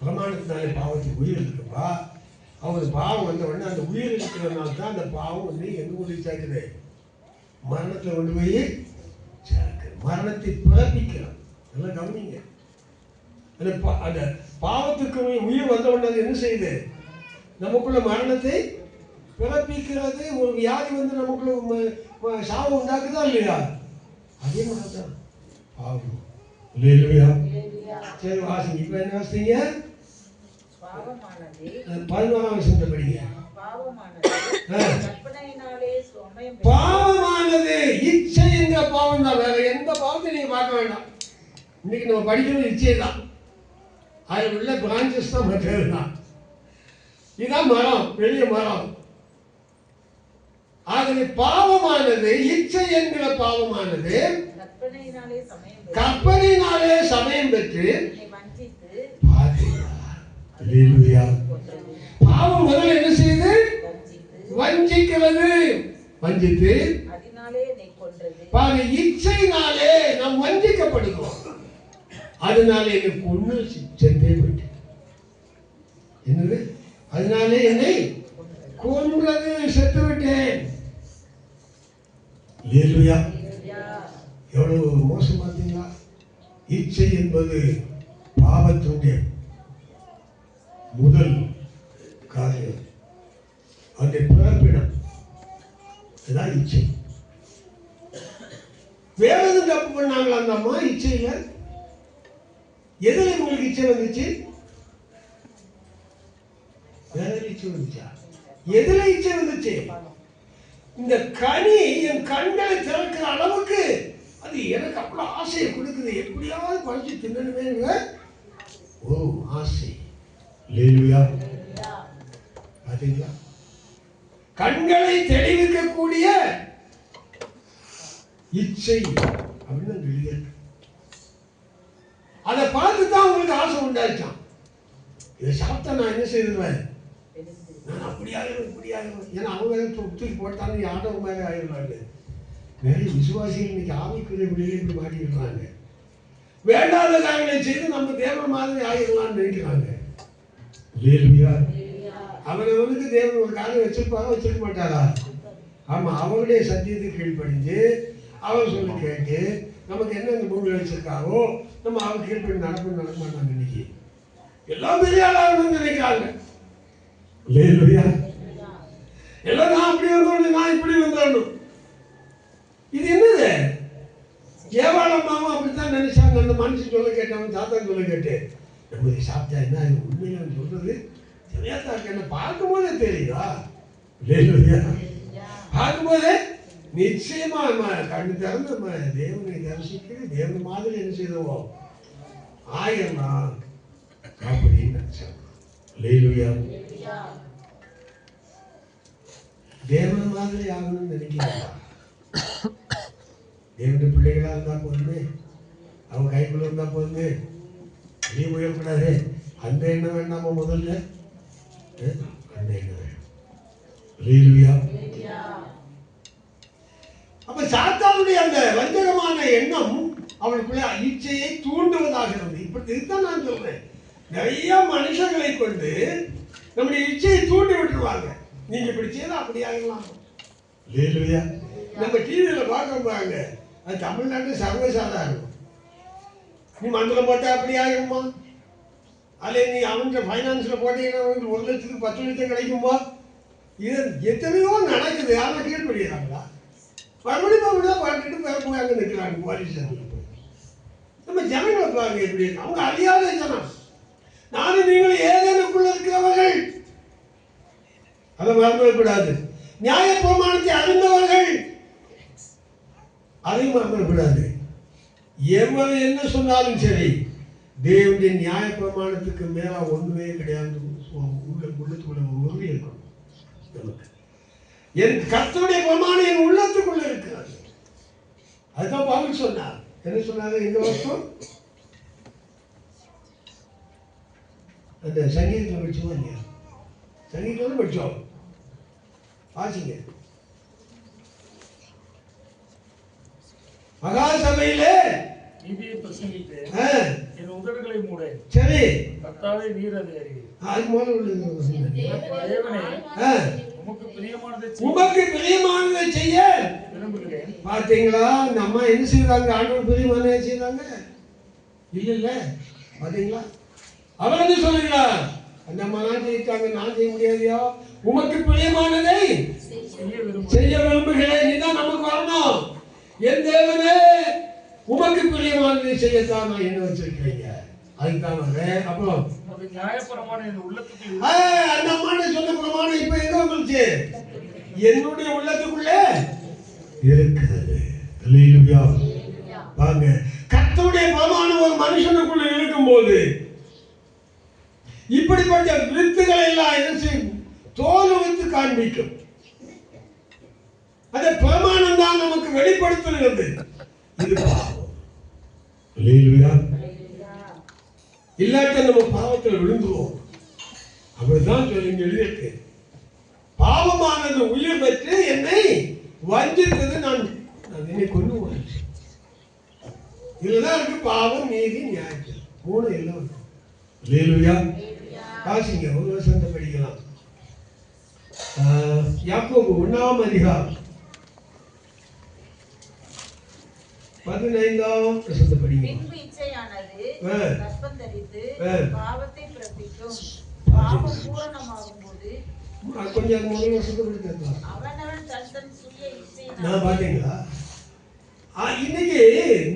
பிரமாணத்தினாலே பாவத்துக்கு உயிர் இருக்குப்பா. அவர் பாவம் வந்த உடனே அந்த உயிர் இருக்கிறதுனால தான் அந்த பாவம் எங்க கொண்டு சேர்க்குது? மரணத்தை கொண்டு போய் சேர்க்குது. மரணத்தை பிறப்பிக்கிறோம். நல்லா கவனிங்க. அந்த பாவத்துக்கு உயிர் வந்த உடனே அது என்ன செய்யுது? நமக்குள்ள மரணத்தை பிறப்பிக்கிறது. ஒரு வியாதி நமக்குள்ள சாவு உண்டாக்குதா இல்லையா? அதே மாதிரி தான் பாவம். இல்லையா? சரி வாசிங்க. இப்ப என்ன வாசிங்க? 11ஆம் வசனத்தை படிங்க. பாவமானது இச்சை என்கிற பாவம் தான். வேற எந்த பாவத்தை நீங்க பார்க்க வேண்டாம். இன்னைக்கு நம்ம படிக்கிறது இச்சை தான். அதில் உள்ள பிரான்சஸ் தான் மற்றது தான். இதுதான் மரம், பெரிய மரம். ஆகவே பாவமானது, இச்சை என்கிற பாவமானது கற்பனையினாலே சமயம் பெற்று பாவம் முதல்ல என்ன செய்யுது? வஞ்சிக்கிறது. வஞ்சித்து பாரு, இச்சையினாலே நாம் வஞ்சிக்கப்படுகிறோம். அதனாலே என்னை கொண்டு சென்றே விட்டேன். என்னது? அதனாலே என்னை கொன்றது, செத்து விட்டேன். எவ்வளவு மோசம் பார்த்தீங்களா? இச்சை என்பது பாவத்துடைய முதல் காரியம். அந்த பிறப்பிடம் அதான் இச்சை. வேற எதுவும் தப்பு பண்ணாங்களா அந்த அம்மா இச்சையில? எதுல உங்களுக்கு இச்சை வந்துச்சு? வேற இச்சை வந்துச்சா? எதுல இச்சை வந்துச்சு? இந்த கனி என் கண்களை திறக்கிற அளவுக்கு அது எனக்கு அவ்வளவு ஆசையை கொடுக்குது. எப்படியாவது பறிச்சு தின்னணுமே. ஓ ஆசை. பாத்தீங்களா? கண்களை தெளிவிக்கக்கூடிய இச்சை அப்படின்னு எழுதியிருக்கு. அதை பார்த்து தான் உங்களுக்கு ஆசை உண்டாச்சான். இதை சாப்பிட்டா நான் என்ன செய்திருவேன்? நான் அப்படி ஆயிரும், இப்படி ஆயிரும். ஏன்னா அவங்க தூக்கி போட்டாலும் ஆண்டவர் மாதிரி ஆயிடுவாங்க. நிறைய விசுவாசிகள் இன்னைக்கு ஆவிக்குரிய பிள்ளைகளை இப்படி மாட்டிக்கிறாங்க. வேண்டாத காரியங்களை செய்து நம்ம தேவன் மாதிரி ஆயிடலாம்னு நினைக்கிறாங்க. அவனுக்கு தேவன் ஒரு காரியம் வச்சிருப்பாங்க, வச்சிருக்க மாட்டாரா? ஆமா, அவருடைய சத்தியத்தை கீழ்ப்படிஞ்சு அவர் சொல்லி கேட்டு நமக்கு என்ன இந்த பூமியில் வச்சிருக்காரோ நம்ம அவர் கீழ்ப்படி நடக்க மாட்டாங்க. இன்னைக்கு எல்லாம் பெரிய ஆளாகணும்னு நினைக்கிறாங்க. எல்லாம் நான் அப்படி வந்தோம், நான் இப்படி வந்தோம். இது என்னது? ஏவாளம்மாவும் அப்படித்தான் நினைச்சாங்க. அந்த மனுஷன் சொல்ல கேட்டவன் சாத்தான் சொல்ல கேட்டு நம்ம இதை சாப்பிட்டா என்ன உண்மையில சொல்றது தெரியாதா? என்ன பார்க்கும்போதே தெரியுதா? பார்க்கும்போதே நிச்சயமா கண்ணு திறந்து நம்ம தேவனை தரிசிக்கிறது, தேவன் மாதிரி என்ன செய்தோம் ஆயிரலாம் அப்படின்னு நினைச்சாங்க. தேவன் மாதிரி ஆகணும்னு நினைக்கிறாங்க. தேவனுடைய பிள்ளைகளா இருந்தா போதுமே, அவங்க கைக்குள்ள இருந்தா போதுமே, வெளியே போயிடக்கூடாது. அந்த எண்ணம் வேண்டாமா? முதல்ல அந்த எண்ணம் வேணும். அப்ப சாத்தானுடைய அந்த வஞ்சகமான எண்ணம் அவளுக்குள்ள இச்சையை தூண்டுவதாக இருந்தது. இப்படி இதுதான் நான் சொல்றேன். நிறைய மனுஷங்களை கொண்டு நம்முடைய இச்சையை தூண்டி விட்டுருவாங்க. நீங்க இப்படி செய்யலாம், அப்படி ஆகலாம். நம்ம டிவியில பார்க்கறாங்க, அது தமிழ்நாட்டில் சர்வசாதாரணம். நீ மந்திரம் போட்டா அப்படி ஆகிருமா? அல்ல நீ அவங்க ஃபைனான்ஸ்ல போட்டீங்கன்னா 1 லட்சத்துக்கு 10 லட்சம் கிடைக்குமா? இது எத்தனையோ நடக்குது. ஆனால் கீழ்படுகிறாங்களா? மறுபடியும் அப்படிதான் பாட்டுட்டு பேர போய் அங்கே நிற்கிறாங்க போலீஸ். நம்ம ஜனங்களை பாருங்க எப்படி, அவங்க அறியாத ஜனம். நானும் நீங்களும் ஏதேனுக்குள்ள இருக்கிறவர்கள். அதை மறந்துவிடக்கூடாது. நியாயப்பிரமாணத்தை அறிந்தவர்கள் அதை மறந்துவிடக்கூடாது. எவர் என்ன சொன்னாலும் சரி, தேவனுடைய நியாயப்பிரமாணத்துக்கு மேல ஒண்ணுமே கிடையாது. உள்ளத்துக்குள்ள உறுதி இருக்கணும். நமக்கு என் கர்த்தருடைய பிரமாணம் என் உள்ளத்துக்குள்ள இருக்கிறது. அதுதான் பவுல் சொன்னார். என்ன சொன்னாங்க? எங்க வருஷம் அந்த சங்கீதத்தில் படிச்சோம் இல்லையா? சங்கீதத்தில் படிச்சோம், வாசிங்க. மகாசபையிலே நீதியை பிரசங்கித்து என் உதடுகளை மூட. சரி, கர்த்தாவே நீர் அதை அறிவீர். அது முதல்ல உள்ளது. தேவனே, உமக்கு பிரியமானதை செய்ய விரும்புகிறேன். பார்த்தீங்களா? நம்ம என்ன செய்யறாங்க? ஆண்டவர் பிரியமானதை செய்யறாங்க இல்ல? பாத்தீங்களா? அவர் என்ன சொல்லுகிறார்? நம்ம நான் செய்யிட்டாங்க, நான் செய்ய முடியாதையோ. உமக்கு பிரியமானதை செய்ய விரும்புகிறேன். இதுதான் நமக்கு வரணும். என் தேவனே, உமக்கு பிரியமானதை செய்யத்தான் நான் என்ன வச்சிருக்கிறீங்க. அதுதான் வரேன். அப்புறம் நியாயப்பிரமாணம் என் உள்ளத்துக்குள்ள அந்த அம்மா சொன்ன பிரமாணம் இப்ப எங்க வந்துருச்சு? என்னுடைய உள்ளத்துக்குள்ளே இருக்கிறது. அல்லேலூயா. வாங்க, கர்த்தருடைய பிரமாணம் ஒரு மனுஷனுக்குள்ள இருக்கும்போது இப்படிப்பட்ட வித்துகளை எல்லாம் என்ன செய்யும்? தோல் வித்து காண்பிக்கும். அந்த பிரமாணம் தான் நமக்கு வெளிப்படுத்துகிறது. இது பாவம். அல்லேலூயா. இல்லாட்ட நம்ம பாவத்தில் விழுந்துவோம். அப்படிதான் சொல்லி எழுதியிருக்கு. பாவமானது உயிர் பெற்று என்னை வஞ்சித்தது, நான் என்னை கொண்டு போனேன். இதுதான் இருக்கு பாவம், நீதி, நியாயம். மூணு எல்லாம் இருக்கு. அல்லேலூயா. காசிங்க ஒரு வருஷத்தை படிக்கலாம். யாக்கோபு 1ஆம் அதிகாரம் 15ஆம் வசனத்தை படிங்க. பின்பு இச்சையானது கர்ப்பம் தரித்து பாவத்தை பிறப்பிக்கும். பாவம் பூரணமாகும்போது கொஞ்சம் முதல் வசனத்தை படிக்கலாம். அவனவன் தன் சுய இச்சையினால். நான் பாத்தீங்களா? இன்னைக்கு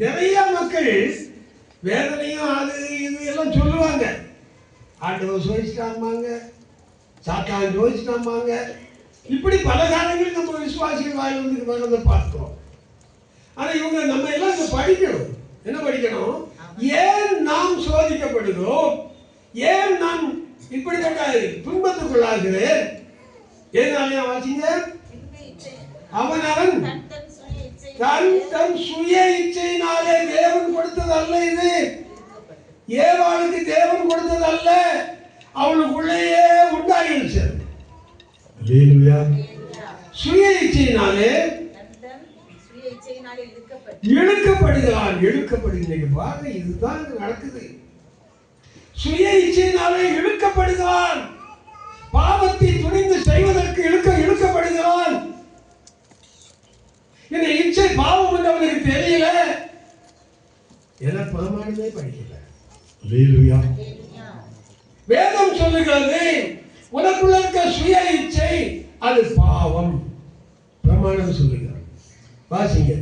நிறைய மக்கள் வேதனையும் அது இது எல்லாம் சொல்லுவாங்க. ஆண்டவர் சோதிச்சிட்டாம்பாங்க, சாத்தான் சோதிச்சிட்டாம்பாங்க. இப்படி பல காலங்கள் நம்ம விசுவாசிகள் வாயில் வந்து வரதை பார்த்தோம். ஆனா இவங்க நம்ம எல்லாம் இங்க படிக்கணும். என்ன படிக்கணும்? ஏன் நாம் சோதிக்கப்படுகிறோம்? ஏன் நான் இப்படிப்பட்ட துன்பத்துக்குள்ளாகிறேன்? ஏனாலையா வாசிங்க. அவன் தன் சுய இச்சையினாலே தேவன் கொடுத்தது அல்ல. இது ஏவாளுக்கு தேவன் கொடுத்தது அல்ல, அவளுக்குள்ளேயே உண்டாகிடுச்சு. சுய இச்சையினாலே இழுக்கப்படுகிறான். இழுக்கப்படுகிறான். இதுதான் நடக்குது. சுய இச்சையினாலே இழுக்கப்படுகிறான். பாவத்தை துணிந்து செய்வதற்கு இழுக்கப்படுகிறான். இந்த இச்சை பாவம் என்று அவனுக்கு தெரியல. என பிரமாணமே படிக்கல. வேதம் சொல்லுகிறது, உனக்குள்ள இருக்க சுய இச்சை அது பாவம். பிரமாணம் சொல்லுகிறது. வாசிங்க.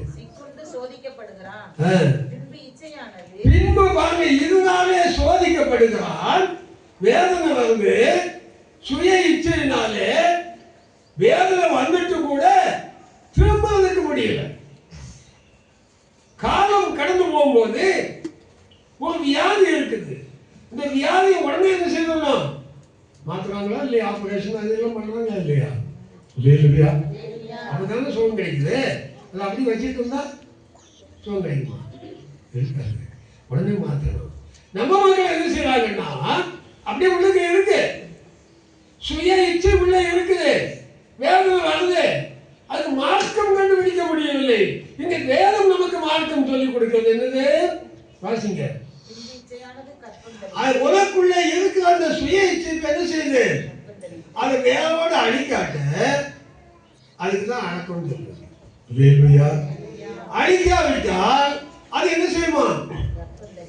பின்பு வாங்க, இதனாலே சோதிக்கப்படுகிறான். வேதனை வந்து சுய இச்சையினாலே வேதனை வந்துட்டு கூட திரும்ப முடியல. காலம் கடந்து போகும்போது ஒரு வியாதி இருக்குது. இந்த வியாதியை உடனே என்ன செய்யணும்? மாத்துறாங்களா இல்லையா? ஆபரேஷன் அதெல்லாம் பண்றாங்களா இல்லையா? இல்லையா? அப்படிதானே சுகம் கிடைக்குது. அதை அப்படி வச்சுட்டு இருந்தா சுகம் கிடைக்குமா? இருக்காது. உடனே மாத்தணும். நம்ம மக்கள் என்ன செய்யறாங்கன்னா, அப்படியே உள்ளது இருக்கு, சுய இச்சை உள்ள இருக்குது, வேதனை வருது, அது மார்க்கம் கண்டுபிடிக்க முடியவில்லை. இங்க வேதம் நமக்கு மார்க்கம் சொல்லிக் கொடுக்கிறது. என்னது? வாசிங்க. உனக்குள்ள இருக்கிற அந்த சுய இச்சை என்ன செய்யுது? அதை வேரோட அழிக்காட்ட, அதுக்குதான் அடக்கம் சொல்லுது. அழிக்காவிட்டால் அது என்ன செய்யுமா?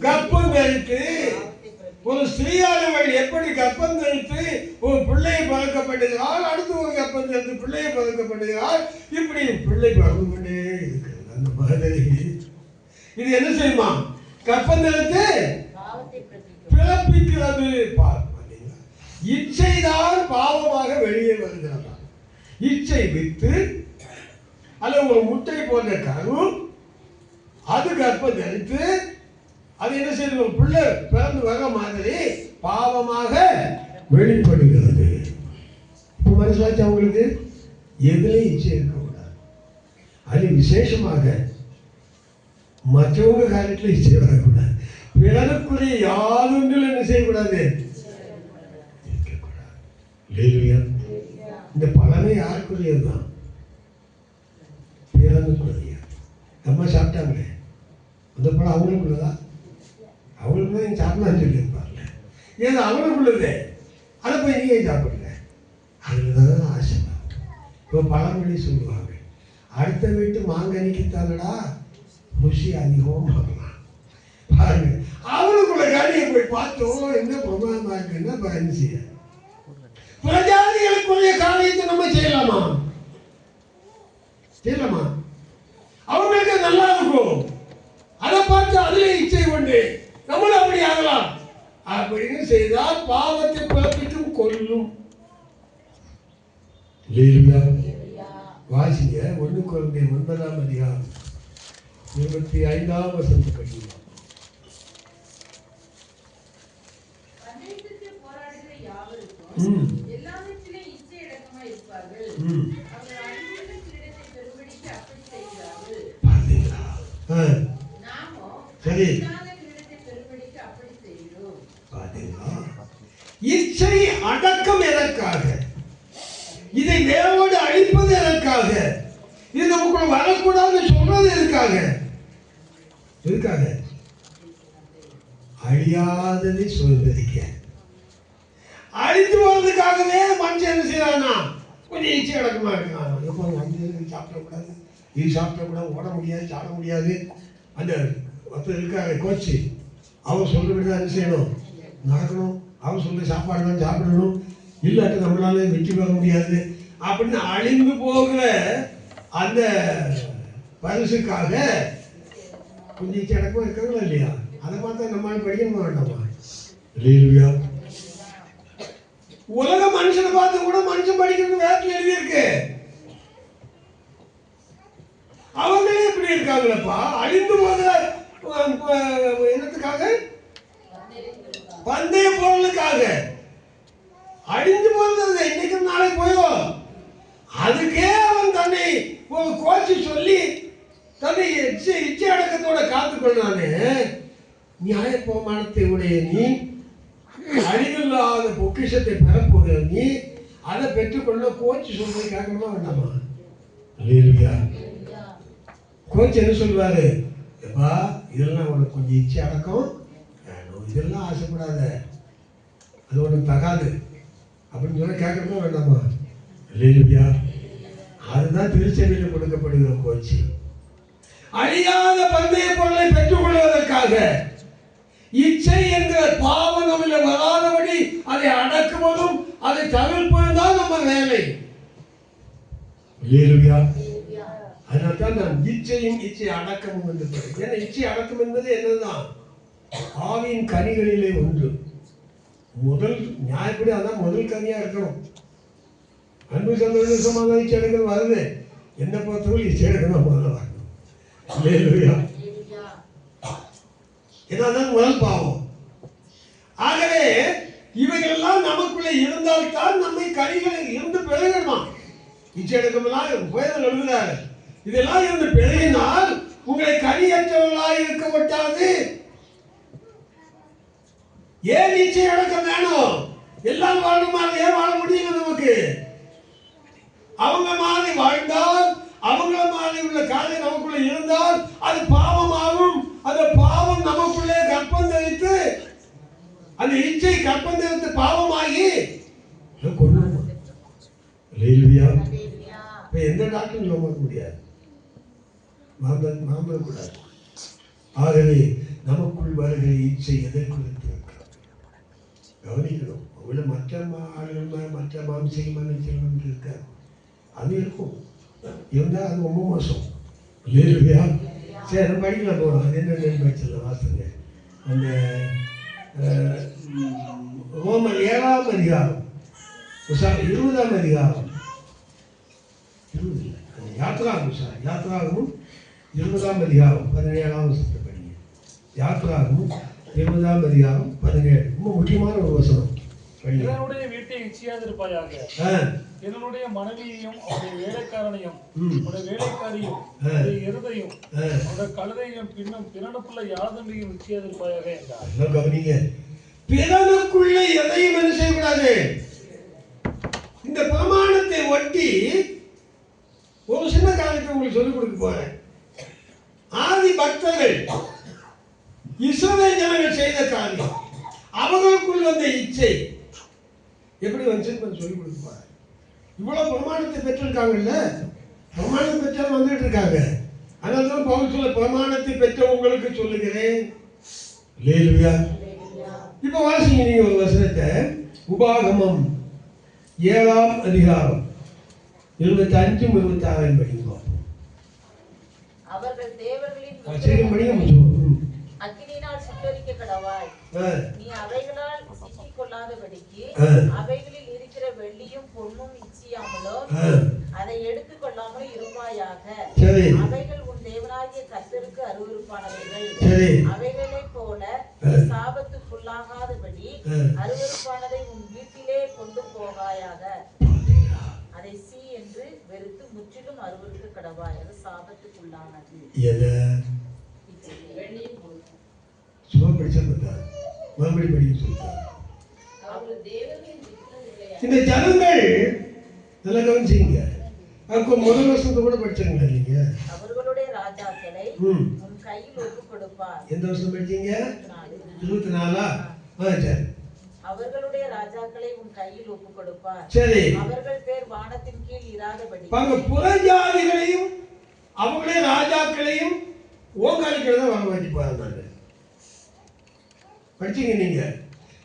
கர்ப்பம் தரித்து, ஒரு ஸ்திரீயானவள் எப்படி கர்ப்பம் தரித்து ஒரு பிள்ளையை பழக்கப்படுகிறாள், அடுத்து ஒரு கர்ப்பம் தரித்து பிள்ளையை பழக்கப்படுகிறாள், இப்படி பிள்ளை பழக்கம் கொண்டே இருக்கிறது. அந்த மகதரி இது என்ன செய்யுமா? கர்ப்பம் தரித்து பிறப்பிக்கிறது. இச்சைதான் பாவமாக வெளியே வருகிறது. இச்சை வித்து அல்ல ஒரு முட்டை போன்ற கரு அது கர்ப்பம் தரித்து அது என்ன செய்யுது? ஒரு பிள்ளை பிறந்து வர மாதிரி பாவமாக வெளிப்படுகிறது. இப்போ மனசிலாச்சு அவங்களுக்கு எதுலையும் இச்சை இருக்கக்கூடாது. அது விசேஷமாக மற்றவங்க காரியத்தில் இச்சை வரக்கூடாது. பிறனுக்குரிய யாருங்கள் என்ன செய்யக்கூடாது? இருக்கக்கூடாது. இந்த பலனை யாருக்குரியதுதான்? பிறனுக்குரிய. நம்ம சாப்பிட்டாங்களே அந்த பழம் அவங்களுக்குள்ளதா? அவங்களுக்கு தான் சாப்பிடலான்னு சொல்லியிருப்பார்ல. ஏன்னா அவங்களுக்குள்ளதே அதை போய் நீ ஏன் சாப்பிடல? அதில் தான் ஆசை. இப்போ பழமொழி சொல்லுவாங்க, அடுத்த வீட்டு மாங்கனிக்குத்தானடா ருசி அதிகமாக ஆகலாம். பாருங்க, அவங்களுக்குள்ள காரியை போய் பார்த்தோம், என்ன பிரமாதமா இருக்குன்னா பயந்து செய்ய. பிரஜாதிகளுக்குரிய காரியத்தை நம்ம செய்யலாமா? செய்யலாமா? அவங்களுக்கு நல்லா இருக்கும், அதை பார்த்து அதிலே இச்சை கொண்டு நம்மளும் அப்படி ஆகலாம் அப்படின்னு செய்தால் பாவத்தை பிறப்பிக்கும் கொல்லும். வாசிங்க 1 கொரிந்தியர் 9ஆம் அதிகாரம் 25ஆம் வசனத்தை படிக்கலாம். சரி, இச்சை அடக்கம் எதற்காக? இதை வேரோடு அழிப்பது எதற்காக? இது நமக்குள்ள வரக்கூடாதுன்னு சொல்றது எதுக்காக? எதுக்காக? அழியாததை சுதந்திரிக்க. அழிந்து போறதுக்காகவே மனுஷன் என்ன செய்யறானா? கொஞ்சம் இச்சை அடக்கமா இருக்கான். எப்போ சாப்பிடக்கூடாது, இது சாப்பிடக்கூடாது, ஓட முடியாது, சாட முடியாது. அந்த ஒருத்தர் இருக்காங்க கோச்சு, அவர் சொல்றபடிதான் என்ன செய்யணும்? நடக்கணும். அவர் சொல்ற சாப்பாடு தான் சாப்பிடணும், இல்லாட்டி நம்மளால வெற்றி பெற முடியாது அப்படின்னு அழிந்து போகிற அந்த பரிசுக்காக கொஞ்சம் கிடக்கும் இருக்காங்களா இல்லையா? அதை பார்த்தா நம்மளால படிக்கணுமா வேண்டாமா? இல்லையா? உலக மனுஷனை பார்த்து கூட மனுஷன் படிக்கிறது வேதத்தில் எழுதியிருக்கு. அவங்களே இப்படி இருக்காங்களப்பா, அழிந்து போகிற என்னத்துக்காக? பந்தய பொருளுக்காக. அழிந்து போகிறது இன்னைக்கு நாளை போயிடும். அதுக்கே அவன் தன்னை ஒரு கோச்சு சொல்லி தன்னை இச்சை அடக்கத்தோட காத்துக்கொள்றானே. நியாய பிரமாணத்தை உடைய நீ, அழிவில்லாத பொக்கிஷத்தை பெறப்போகிற நீ, அதை பெற்றுக்கொள்ள கோச்சு சொல்றது கேட்கணுமா வேண்டாமா? கோச்சு என்ன சொல்வாரு? எப்பா இதெல்லாம் உனக்கு கொஞ்சம் இச்சை அடக்கம் வேணும், இதெல்லாம் ஆசைப்படாத, அது உனக்கு தகாது அப்படின்னு சொல்ல கேட்கணுமா வேண்டாமா? இல்லையா? அதுதான் திருச்சபையில் கொடுக்கப்படுகிற கோச்சு. அழியாத பந்தய பொருளை பெற்றுக் கொள்வதற்காக இச்சை என்கிற பாவம் நம்மில் வராதபடி அதை அடக்குவதும் அதை தவிர்ப்பதும் தான் நம்ம வேலை. அதனால்தான் நான் இச்சையும் இச்சை அடக்கமும் என்று சொல்றேன். ஏன்னா இச்சை அடக்கம் என்பது என்னதான்? ஆவியின் கனிகளிலே ஒன்று. முதல் நியாயப்படி அதான் முதல் கனியா இருக்கணும். அன்பு சந்தோஷமாக தான் இச்சை அடக்கம் வருது. என்ன பொறுத்தவரை இச்சை அடக்கம் முதல்ல வரணும். இதான் முதல் பாவம். ஆகவே இவைகளெல்லாம் நமக்குள்ளே இருந்தால்தான் நம்மை கனிகளை இருந்து பிறகுமா. இச்சை அடக்கமெல்லாம் வேதம் எழுதுகிறாரு. இதெல்லாம் இருந்து பிறகினால் உங்களை கனியற்றவர்களாக இருக்க மாட்டாது. ஏன் இச்சை அடக்கம் வேணும்? எல்லாம் வாழணுமா? ஏன் வாழ முடியல நமக்கு? அவங்க மாதிரி வாழ்ந்தால், அவங்கள மாதிரி உள்ள காரியம் நமக்குள்ள இருந்தால் அது பாவமாகும். அந்த பாவம் நமக்குள்ளே கர்ப்பம் தரித்து, அந்த இச்சை கர்ப்பம் தரித்து பாவமாகி கொள்ளணும். இப்ப எந்த டாக்டரும் நம்ப முடியாது, கூடாது. ஆகவே நமக்குள் வருகிற இச்சை எதை குறித்து கவனிக்கணும். அவங்கள மற்ற ஆளுகள் மற்ற மாம்சமான செல்வம் இருக்காது, அது இருக்கும். இருந்தால் அது ரொம்ப மோசம். இல்லையா? சரி, நம்ம படிக்கலாம் போகலாம். அது என்ன படிச்சிடலாம், வாசங்க. அந்த ரோமர் 7ஆம் அதிகாரம் 20ஆம் அதிகாரம் யாத்ராகமும் 20ஆம் அதிகாரம் 17ஆம் வசனத்தை படிங்க. யாத்ராகமும் 20ஆம் அதிகாரம் 17. ரொம்ப முக்கியமான ஒரு வசனம். என்னுடைய வீட்டை இச்சியாதிருப்பாயாக, என்னுடைய மனைவியையும் அவருடைய வேலைக்காரனையும் அவருடைய வேலைக்காரியும் அவருடைய எருதையும் அவருடைய கழுதையும் பின்னும் பிறனுக்குள்ள யாதொன்றையும் இச்சியாதிருப்பாயாக என்றார். கவனிங்க, பிறனுக்குள்ள எதையும் என்ன செய்யக்கூடாது. இந்த பிரமாணத்தை ஒட்டி ஒரு சின்ன காரியத்தை உங்களுக்கு சொல்லிக் கொடுக்க போறேன். ஆதி பக்தர்கள் இஸ்ரவேல் ஜனங்கள் செய்த காரியம், அவர்களுக்குள் வந்த இச்சை எப்படி வந்துச்சுன்னு சொல்லிக் கொடுக்க போறேன். இவ்வளவு பிரமாணத்தை பெற்றிருக்காங்கல்ல, பிரமாணம் பெற்றால் வந்துட்டு இருக்காங்க. அதனால தான் பவுல் சொல்ல, பிரமாணத்தை பெற்ற உங்களுக்கு சொல்லுகிறேன். அல்லேலூயா. இப்ப வாசிங்க நீங்க ஒரு வசனத்தை. உபாகமம் 7ஆம் அதிகாரம் 25 26 படிங்க. அவர்கள் தேவர்களின் அக்கினியினால் சுட்டெரிக்க கடவாய். நீ அவைகளால் சிக்கிக் கொள்ளாதபடிக்கு அவைகளில் இருக்கிற வெள்ளியும் பொன்னும் இச்சியாமலோ அதை எடுத்துக் கொள்ளாமல் இருப்பாயாக. அவைகள் உன் தேவனாகிய கர்த்தருக்கு அருவருப்பானவைகள். அவைகளைப் போல சாபத்துக்குள்ளாகாதபடி அருவருப்பானதை உன் வீட்டிலே கொண்டு போகாயாக. அதை சீ என்று வெறுத்து முற்றிலும் அருவருக்கு கடவாய். அது சாபத்துக்குள்ளானது. இந்த ஜனங்கள் நல்ல கவனிச்சீங்க. முதல் வருஷத்தை கூட படிச்சாங்களா நீங்க? அவர்களுடைய ராஜாக்களை உன் கையில் ஒப்பு கொடுப்பார். எந்த வருஷம் படிச்சீங்க? 24. சரி. அவர்களுடைய ராஜாக்களை உன் கையில் ஒப்பு கொடுப்பார். சரி. அவர்கள் பேர் வானத்தின் கீழ் இராதபடி புறஜாதிகளையும் அவங்களே ராஜாக்களையும் ஓங்காலிக்கிறத வர வச்சுப்பாரு. படிச்சீங்க நீங்க?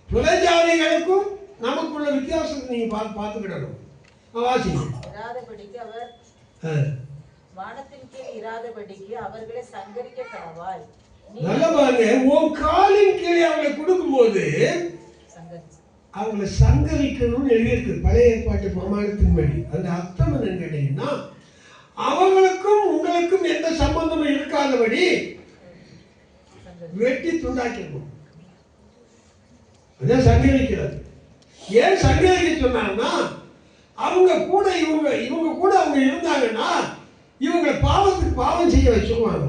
புறஜாதிகளுக்கும் நமக்குள்ள வித்தியாசத்தை நீங்க பார்த்துக்கிடணும். வாசிங்க. இராதபடிக்கு அவர் வானத்தின் கீழ் இராதபடிக்கு அவர்களை சங்கரிக்க கடவாய். நல்ல பாருங்க, உன் காலின் கீழே அவங்களை கொடுக்கும்போது அவங்களை சங்கரிக்கணும்னு எழுதியிருக்கு பழைய ஏற்பாட்டு பிரமாணத்தின்படி. அந்த அர்த்தம் என்னன்னு கேட்டீங்கன்னா, அவங்களுக்கும் உங்களுக்கும் எந்த சம்பந்தமும் இருக்காதபடி வெட்டி துண்டாக்கிருக்கும். அதான் சங்கரிக்கிறது. ஏன் சங்கரிக்க சொன்னாங்கன்னா, அவங்க கூட இவங்க கூட அவங்க இருந்தாங்கன்னா இவங்களை பாவம் செய்ய வச்சுருவாங்க.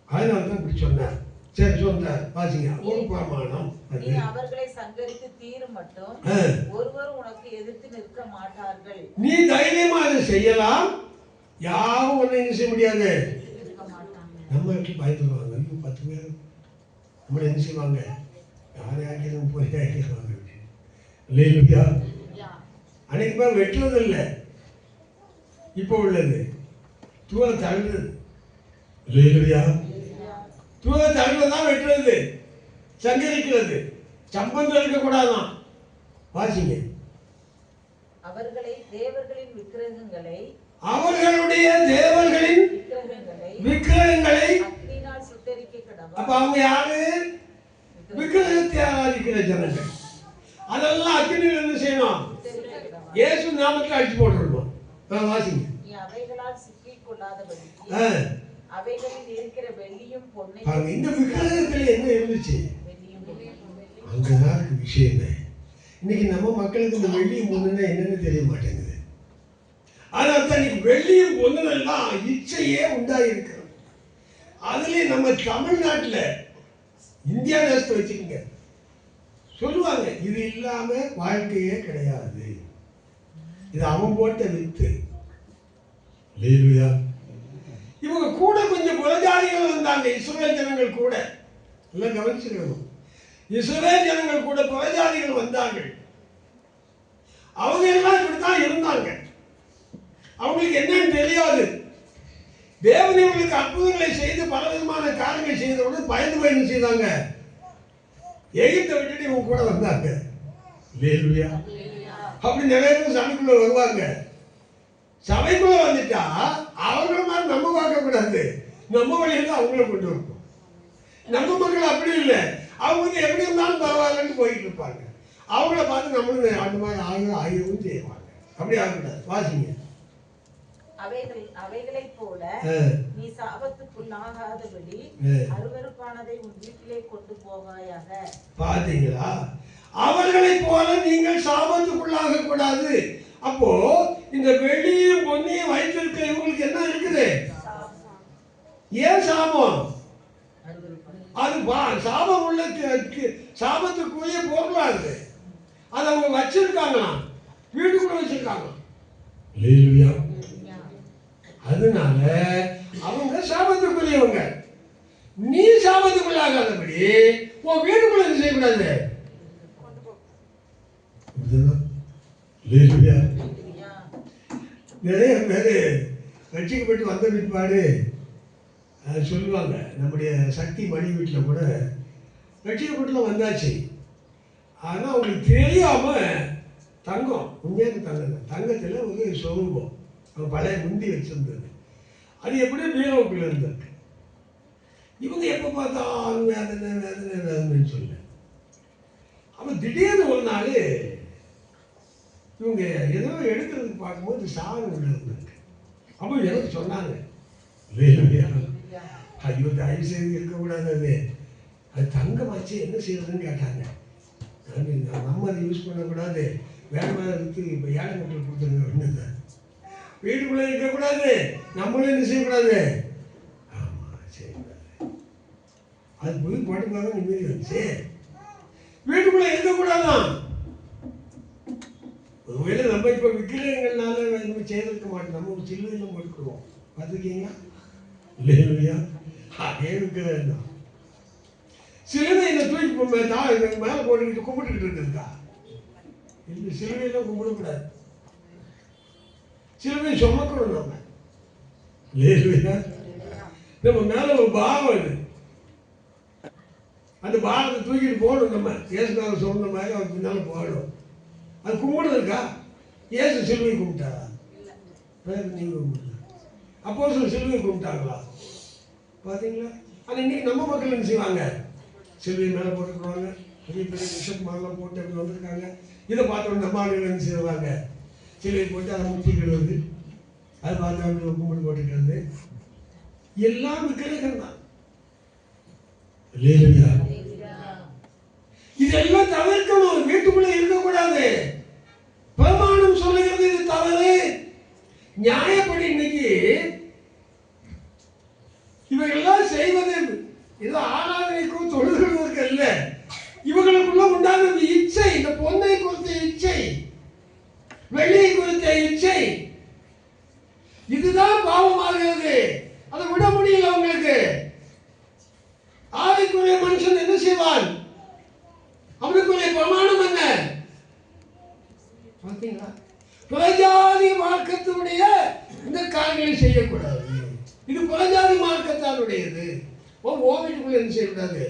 அதனால தான் இப்படி சொன்னார். சரி சொன்னார். வாசிங்க. ஒரு பிரமாணம். நீ அவர்களை சங்கரித்து தீரும் மட்டும் ஒருவரும் உனக்கு எதிர்த்து நிற்க மாட்டார்கள். நீ தைரியமா அதை செய்யலாம். யாரும் ஒன்னும் என்ன செய்ய முடியாது. நம்ம வீட்டில் பயந்துருவாங்க. 10 பேர் நம்மளை என்ன செய்வாங்க, யாரை ஆக்கிடும் போய் ஆக்கிடுவாங்க. இல்லையா? அன்னைக்கு பேர் வெட்டுறது இல்லை, இப்போ உள்ளது தூர தள்ளுறது. இல்லையா? தூர தள்ளுறதுதான் வெட்டுறது, சங்கரிக்கிறது. சம்பந்தம் இருக்கக்கூடாதான். வாசிங்க. அவர்களை தேவர்களின் விக்கிரகங்களை அவர்களுடைய தேவர்களின் விக்கிரகங்களை அக்கினியினால் சுட்டெரிக்க கடவாய். அப்ப அவங்க யாரு? விக்கிரகத்தை ஆராதிக்கிற ஜனங்கள். அதெல்லாம் அக்கினியில் என்ன செய்யணும்? இயேசு நாமத்தில் அடிச்சு போட்டுருக்கோம். வாசிங்க. நீ அவைகளால் சிக்கிக் கொள்ளாதபடிக்கு அவைகளில் இருக்கிற வெள்ளியும் பொன்னையும். பாருங்க, இந்த விக்கிரகத்தில் என்ன இருந்துச்சு? அங்கதான் விஷயமே. இன்னைக்கு நம்ம மக்களுக்கு இந்த வெள்ளியும் பொண்ணுன்னா என்னன்னு தெரிய மாட்டேங்குது. அதனால தான் இன்னைக்கு வெள்ளியும் பொண்ணுலாம் இச்சையே உண்டாயிருக்கிறது. அதுலேயும் நம்ம தமிழ்நாட்டில் இந்தியா தேசத்தை வச்சுக்கோங்க, சொல்லுவாங்க இது இல்லாம வாழ்க்கையே கிடையாது, இது அவன் போட்ட வித்து. இவங்க கூட கொஞ்சம் புறஜாதிகள் வந்தாங்க. இஸ்ரவேல் ஜனங்கள் கூட எல்லாம் கவனிச்சுக்கணும். இஸ்ரவேல் ஜனங்கள் கூட புறஜாதிகள் வந்தார்கள். அவங்க எல்லாம் இப்படித்தான் இருந்தாங்க. அவங்களுக்கு என்னன்னு தெரியாது. தேவன் இவங்களுக்கு அற்புதங்களை செய்து பலவிதமான காரியங்கள் செய்தவுடன் பயந்து போய் என்ன செய்தாங்க? எகிப்தை விட்டுட்டு இவங்க கூட வந்தாங்க. அப்படி நிறைய பேர் சபைக்குள்ள வருவாங்க. சபைக்குள்ள வந்துட்டா அவங்கள மாதிரி நம்ம பார்க்க கூடாது. நம்ம வழியில அவங்கள கொண்டு வரணும். நம்ம மக்கள் அப்படி இல்லை. அவங்க வந்து எப்படி இருந்தாலும் பரவாயில்லன்னு போயிட்டு இருப்பாங்க. அவங்கள பார்த்து நம்மளும் அந்த மாதிரி ஆயிரம் செய்வாங்க. அப்படி ஆகக்கூடாது. வாசிங்க. அவைகளைப் போல நீ சாபத்துக்குள்ளாகாதபடி அருவருப்பானதை உன் வீட்டிலே கொண்டு போகாயாக. பாத்தீங்களா? அவர்களைப் போல நீங்கள் சாபத்துக்குள்ளாக கூடாது. அப்போ இந்த வெள்ளியும் பொன்னியும் வைத்திருக்க இவங்களுக்கு என்ன இருக்குது? ஏன் சாபம்? அது சாபம் உள்ள சாபத்துக்குரிய பொருளா இருக்கு. அதை அவங்க வச்சிருக்காங்களாம், வீட்டுக்குள்ள வச்சிருக்காங்க. அதனால அவங்க சாபத்துக்குரியவங்க. நீ சாபத்துக்குள்ளாகாதபடி உன் வீட்டுக்குள்ள என்ன செய்யக்கூடாது? நிறைய பேர் ரட்சிக்கப்பட்டு வந்த பிற்பாடு சொல்லுவாங்க, நம்முடைய சக்தி மணி வீட்டில் கூட ரட்சிக்கப்பட்டுலாம் வந்தாச்சு, ஆனால் அவங்களுக்கு தெரியாமல் தங்கம், உண்மையான தங்கம், தங்கத்தில் ஒரு சொரூபம் அவங்க பழைய முந்தி வச்சுருந்தது, அது எப்படியும் பீரோவுக்குள்ளே இருந்திருக்கு. இவங்க எப்போ பார்த்தாலும் வேதனை வேதனை வேதனைன்னு சொல்ல, அப்போ திடீர்னு ஒரு நாள் இவங்க ஏதோ எடுக்கிறதுக்கு பார்க்கும்போது சாதம் உள்ள இருந்திருக்கு. அப்போ எனக்கு சொன்னாங்க, ஐயோ தயவு செய்து இருக்கக்கூடாது, அது தங்கமாச்சு என்ன செய்யறதுன்னு கேட்டாங்க. நம்ம அதை யூஸ் பண்ணக்கூடாது, வேற மாதிரி இருக்கு, இப்போ ஏழை மக்கள் கொடுத்துருங்க அப்படின்னு. வீட்டுக்குள்ளே இருக்கக்கூடாது, நம்மளும் என்ன செய்யக்கூடாது. ஆமாம் செய்யக்கூடாது, அது போய் போட்டுக்காக நிம்மதி வந்துச்சு. வீட்டுக்குள்ளே இருக்கக்கூடாதான். ஒருவேளை நம்ம இப்போ விக்கிரகங்கள்னால நம்ம செய்திருக்க மாட்டோம், நம்ம ஒரு சில்லுவையில் போட்டுக்குவோம், பார்த்துருக்கீங்களா? இல்லையா? அதே விக்கிரகம் தான். சிலுவையில் தூக்கி மேலே போட்டுக்கிட்டு கும்பிட்டுக்கிட்டு இருக்குதுக்கா? இந்த சிலுவையெல்லாம் கும்பிடக்கூடாது, சிலுவை சுமக்கணும் நம்ம. இல்லையா? நம்ம மேலே ஒரு பாவம் இது, அந்த பாவத்தை தூக்கிட்டு போகணும். நம்ம இயேசுநாதர் சொன்ன மாதிரி அவர் பின்னால போகணும். அது கும்பிடுறதுக்கா? இயேசு சிலுவை கும்பிட்டாரா? நீங்கள் கும்பிடல. அப்போ சிலுவை கும்பிட்டாங்களா? பார்த்தீங்களா? ஆனால் இன்னைக்கு நம்ம மக்கள் என்ன செய்வாங்க? சிலுவை மேலே போட்டுக்குவாங்க, பெரிய பெரிய பிஷப் மாதிரிலாம் போட்டு அப்படி வந்திருக்காங்க. இதை பார்த்தோம் நம்ம ஆளுகள் என்ன செய்வாங்க? சிலுவை போட்டு அதை முத்திக்கிறது, அதை பார்த்து அப்படி கும்பிட்டு போட்டுக்கிறது, எல்லாம் விக்கிரகம் தான். இதெல்லாம் தவிர்க்கணும், வீட்டுக்குள்ள இருக்கக்கூடாது. பிரமாணம் சொல்லுகிறது இது தவறு. நியாயப்படி இன்னைக்கு இவைகள்லாம் செய்வது ஏதோ ஆராதனைக்கும் தொழுகிறதுக்கு அல்ல, இவங்களுக்குள்ள உண்டான இச்சை, இந்த பொன்னை குறித்த இச்சை, வெள்ளியை குறித்த இச்சை, இதுதான் பாவமாகிறது. அதை விட முடியல அவங்களுக்கு. ஆவிக்குரிய மனுஷன் என்ன செய்வான்? அவனுக்குரிய பிரமாணம் என்ன? பார்த்தீங்களா? புறஜாதி மார்க்கத்தினுடைய இந்த காரியங்களை செய்யக்கூடாது. இது புறஜாதி மார்க்கத்தானுடையது. வீட்டுக்குள்ள என்ன செய்யக்கூடாது?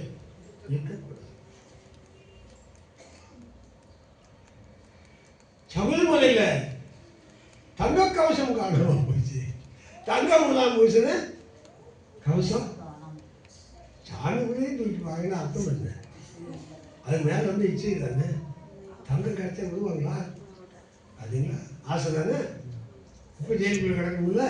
சபரிமலையில தங்க கவசம் காணாம போச்சு. தங்கம் இல்லாம போச்சுன்னு கவசம் சாமி கூட தூக்கிட்டு வாங்கினா அர்த்தம் என்ன? அது மேலே வந்து இச்சை தானே, தங்கம் கிடைச்சா விடுவாங்களா? அதுங்களா ஆசை தானே. இப்போ ஜெயிலுக்குள்ள கிடக்கும்ல.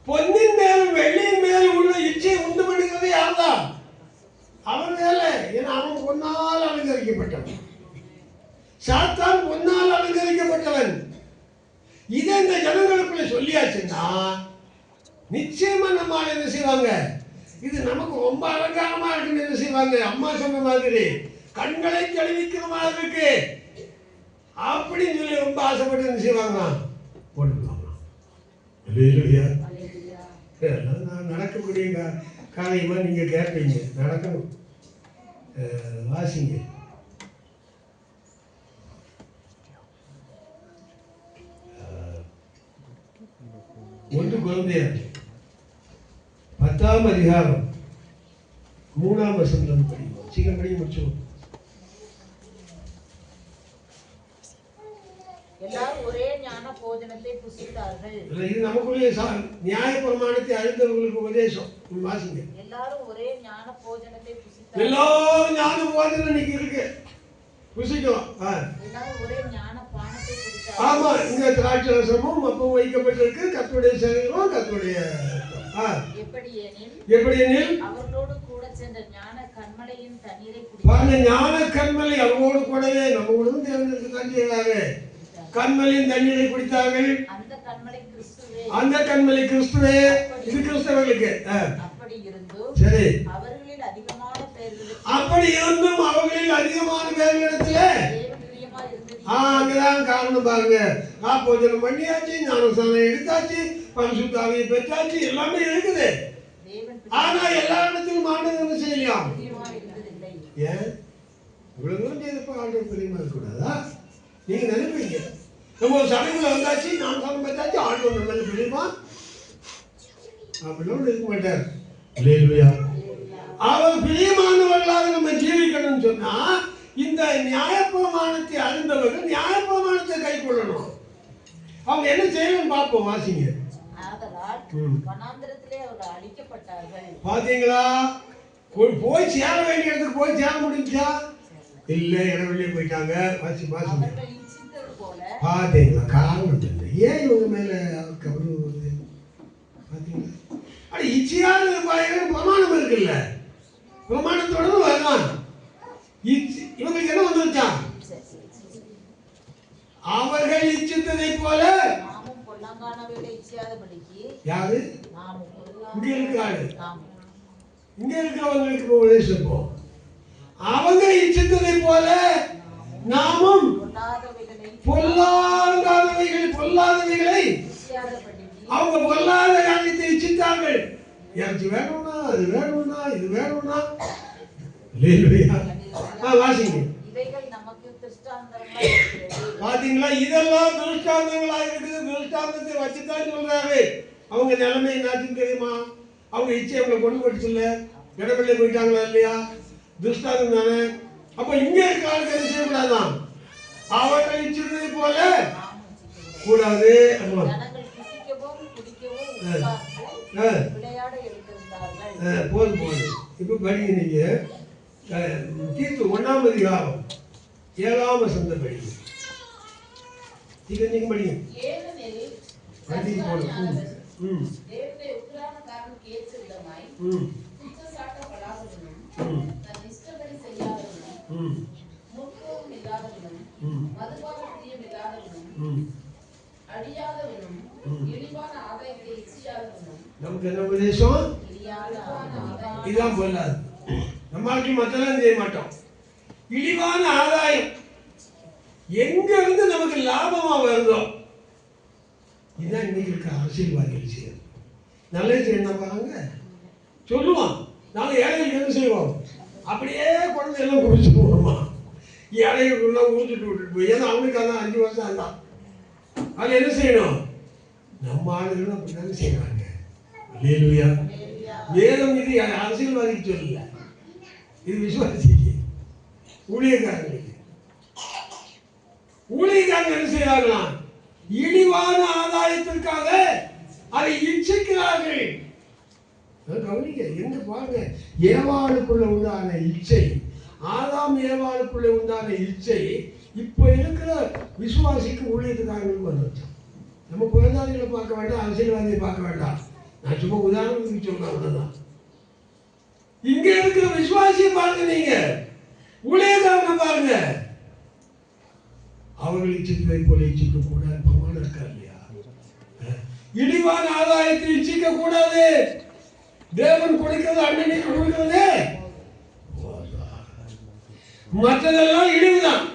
பொன்னின் மேலும் வெள்ளியின் மேலும் உள்ள இச்சை உண்டு பண்ணுகிறது யார்தான்? அவன் மேல. ஏன்னா அவன் பொன்னால் அலங்கரிக்கப்பட்டவன், சாத்தான் பொன்னால் அலங்கரிக்கப்பட்டவன். இதை இந்த ஜனங்களுக்குள்ள சொல்லியாச்சுன்னா நிச்சயமா நம்ம என்ன செய்வாங்க? இது நமக்கு ரொம்ப அலங்காரமா இருக்குன்னு என்ன செய்வாங்க? அம்மா சொன்ன மாதிரி கண்களை தெளிவிக்கிற மாதிரி இருக்கு அப்படின்னு சொல்லி ரொம்ப ஆசைப்பட்டு என்ன செய்வாங்க? போட்டுக்கலாம். நான் நடக்கக்கூடிய காரியமா நீங்க கேட்பீங்க, நடக்கணும். வாசிங்க. ஒன்று குழந்தையர் 10ஆம் அதிகாரம் 3ஆம் வசனம் படிக்கும். சீக்கிரம் படிக்க முடிச்சோம். எல்லாரும் ஒரே ஞான போஜனத்தை புசித்தார்கள். இது நமக்குள்ளே நியாய பிரமாணத்தை அறிந்தவர்களுக்கு உபதேசம். வாசிங்க. எல்லாரும் ஒரே ஞான போஜனத்தை புசித்தார்கள். எல்லாரும் ஞான போஜனம் இன்னைக்கு இருக்கு, புசிக்கலாம். எல்லாரும் ஒரே ஞான பானத்தை குடித்தார்கள். வைத்தார். ஆமா, இங்க திராட்சை ரசமும் அப்பவும் வைக்கப்பட்டிருக்கு. கர்த்தருடைய சரீரம், கர்த்தருடைய எப்படியெனில் அவர்களோடு கூட சென்ற ஞான கன்மலையின் தண்ணீரை பாருங்க, ஞான கன்மலை அவரோடு கூடவே நம்ம கூடவும் தேவனுக்கு தான் செய்கிறாங்க. கன்மலையின் தண்ணீரை குடித்தார்கள். அந்த கன்மலை கிறிஸ்துவே. அந்த கன்மலை கிறிஸ்துவே. இது கிறிஸ்தவர்களுக்கு. அப்படி இருந்தும் சரி, அவர்களில் அதிகமான பேர்களுக்கு அப்படி இருந்தும் அவர்களில் அதிகமான பேர்களிடத்துல அங்கதான் காரணம் பாருங்க. போஜனம் பண்ணியாச்சு, ஞானஸ்தானம் எடுத்தாச்சு, பரிசுத்தாவியை பெற்றாச்சு, எல்லாமே இருக்குது. ஆனா எல்லா இடத்திலும் ஆண்டவர் என்ன செய்யலாம்? ஏன் இவ்வளவு தூரம் செய்தப்ப ஆண்டவர் பிரியமா இருக்கக்கூடாதா? நீங்க நினைப்பீங்க நம்ம ஒரு சடங்குல வந்தாச்சு, ஞானஸ்தானம் பெற்றாச்சு, ஆண்டவர் நம்ம மேல பிரியமா? அப்படிலாம் இருக்க மாட்டார். அவர் பிரியமானவர்களாக நம்ம ஜீவிக்கணும்னு சொன்னா இந்த நியாயப்பிரமாணத்தை அறிந்தவர்கள் நியாயப்பிரமாணத்தை கை கொள்ளணும். அவங்க என்ன செய்யணும் பார்ப்போம், வாசிங்க. பாத்தீங்களா? போய் சேர வேண்டிய இடத்துக்கு போய் சேர முடிஞ்சா இல்ல, இடம் வெளியே போயிட்டாங்க. வாசிங்க. பாத்தீங்களா? காரணம் இல்லை. ஏன் இவங்க மேல கவனம் வருது? பாத்தீங்களா? அட இச்சையான பிரமாணம் இருக்குல்ல, பிரமாணத்தோட வரலாம். இவங்களுக்கு என்ன வந்துருச்சான்? அவர்கள் இச்சித்ததை போல யாரு இங்க இருக்கிறாரு, இங்க இருக்கிறவங்களுக்கு உபதேசிப்போம். அவங்க இச்சித்ததை போல நாமும் பொல்லாதவைகளை அவங்க பொல்லாத காரியத்தை இச்சித்தார்கள். எனக்கு வேணும்னா அது வேணும்னா இது வேணும்னா வாசிங்க. பாத்தீங்களா? இதெல்லாம் திருஷ்டாந்தங்களா இருக்குது. திருஷ்டாந்தத்தை வச்சுதான் சொல்றாரு. அவங்க நிலைமை என்னாச்சுன்னு தெரியுமா? அவங்க இச்சை அவங்களை கொண்டு போட்டுச்சுல்ல, இடப்பள்ளி போயிட்டாங்களா இல்லையா? திருஷ்டாந்தம் தானே. அப்ப இங்க இருக்க ஆளுக்கு என்ன செய்யக்கூடாதான்? அவர்கள் இச்சிருந்ததை போல கூடாது. போதும் போதும். இப்ப படிங்க நீங்க தீத்து 1ஆம் அதிகாரம் 7ஆம் வசனம் படிங்க. நீங்க படிங்க. படிங்க போதும். நமக்கு என்ன உபதேசம்? இதான் பொல்லாது. நம்மளுக்கு மற்றெல்லாம் செய்ய மாட்டோம். இழிவான ஆதாயம் எங்க இருந்து நமக்கு லாபமா வருதோ இதான் இன்னைக்கு இருக்க அரசியல்வாதிகள் செய்யறது. நல்லது செய்யணும் பாருங்க, சொல்லுவான். நாங்க ஏழைகளுக்கு என்ன செய்வோம்? அப்படியே குழந்தை எல்லாம் குடிச்சு போவோமா? ஏழைகளுக்குள்ள ஊற்றிட்டு விட்டுட்டு போய், ஏன்னா அவனுக்கு அதான் 5 வருஷம் தான். அது என்ன செய்யணும்? நம்ம ஆளுகளும் அப்படித்தானே செய்யறாங்க. வேதம் இது அரசியல்வாதிக்கு சொல்லல, இது விசுவாசிக்கு, ஊழியக்காரங்களுக்கு. ஊழியக்காரங்க என்ன செய்யறாங்களா? இழிவான ஆதாயத்திற்காக அதை இச்சிக்கிறார்கள். கவனிங்க, எங்க பாருங்க, ஏவாளுக்குள்ள உண்டான இச்சை, ஆதாம் ஏவாளுக்குள்ள உண்டான இச்சை இப்ப இருக்கிற விசுவாசிக்கு ஊழியத்துக்காரங்களுக்கு வந்துச்சு. நம்ம குழந்தைகளை பார்க்க வேண்டாம், அரசியல்வாதியை பார்க்க வேண்டாம். நான் சும்மா உதாரணத்துக்கு சொல்றேன், அவ்வளவுதான். இங்க இருக்கிற விசுவாசியை பாருங்க, நீங்க ஊழியக்காரனை பாருங்க. அவர்கள் இச்சிப்பதை போல இச்சிக்க கூடாது. பிரமாணம் இருக்கா இல்லையா? இழிவான ஆதாயத்தை இச்சிக்க கூடாது. தேவன் கொடுக்கிறது அண்ணனுக்கு கொடுக்கிறது, மற்றதெல்லாம் இழிவுதான்.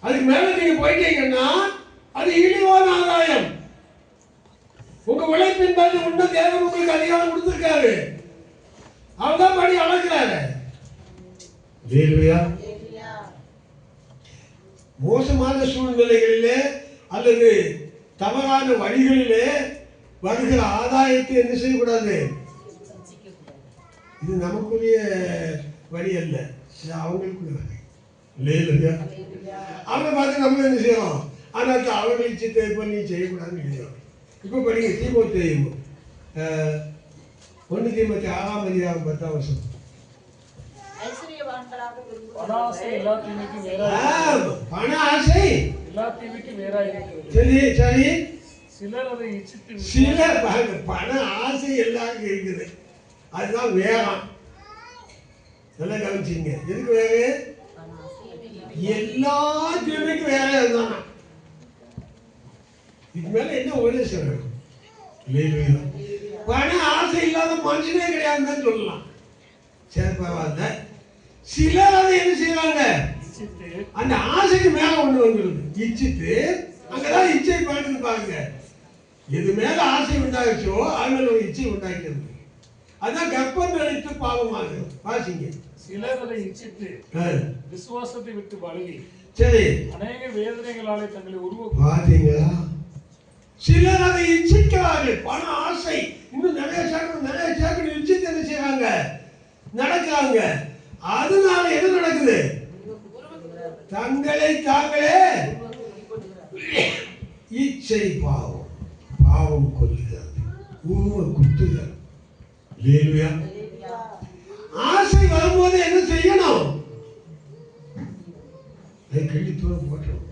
அதுக்கு மேல நீங்க போயிட்டீங்கன்னா அது இழிவான ஆதாயம். உங்க உழைப்பின் மேல உண்ட தேவன் உங்களுக்கு அதிகாரம் கொடுத்திருக்காரு. அவர்தான் படி அளக்கிறாரு. மோசமான சூழ்நிலைகளிலே அல்லது தவறான வழிகளிலே வருகிற ஆதாயத்தை என்ன செய்யக்கூடாது? இது நமக்குரிய வழி அல்ல, இது அவங்களுக்குள்ள வழி. அவங்க பார்த்து நம்ம என்ன செய்யறோம்? ஆனால் அவர்கள் இச்சத்தை பண்ணி செய்யக்கூடாதுன்னு நினைக்கிறோம். இப்போ படிங்க தீமோத்தேயு 1 தீமோத்தேயு 6ஆம் அதிகாரம் 10ஆம் வசனம். ஐஸ்வரியவான்களாக விரும்புகிறவர்கள் பண ஆசை எல்லா தீமைக்கும் வேறாய் பண ஆசை எல்லா தீமைக்கும் வேறாய் இருக்கிறது. சரி சரி. சிலர் அதை இச்சித்து சிலர் பண ஆசை எல்லாருக்கும் இருக்குது, அதுதான் வேகம். நல்லா கவனிச்சிங்க. எதுக்கு வேறு? எல்லா தீமைக்கும் வேற அதுதான். இது மேல என்ன உபதேசம் வேணும்? பண ஆசை இல்லாத மனுஷனே கிடையாதுன்னு சொல்லலாம். சரி பரவாயில்ல. சிலர் அதை என்ன செய்வாங்க, இச்சித்து அந்த ஆசைக்கு மேல ஒண்ணு வந்துருது, இச்சித்து. அங்கதான் இச்சை பாடுது பாருங்க. எது மேல ஆசை உண்டாகிச்சோ அது மேல ஒரு இச்சை உண்டாக்கிறது. அதான் கற்பம் நினைத்து பாவமாகுது. வாசிங்க. சிலர் அதை இச்சித்து விசுவாசத்தை விட்டு வழுவி சரி அநேக வேதனைகளாலே தங்களை பாத்தீங்களா? சிலர் அதை இச்சிக்கிறார்கள். பண ஆசை இன்னும் நிறைய சேர்க்கணும் இச்சித்து என்ன செய்யறாங்க, நடக்கிறாங்க. அதனால என்ன நடக்குது? தங்களை தாங்களே இச்சை பாவம் கொள்கிறது, உருவ குத்துகிறது. ஆசை வரும்போது என்ன செய்யணும்? கழித்துவம் போட்டோம்.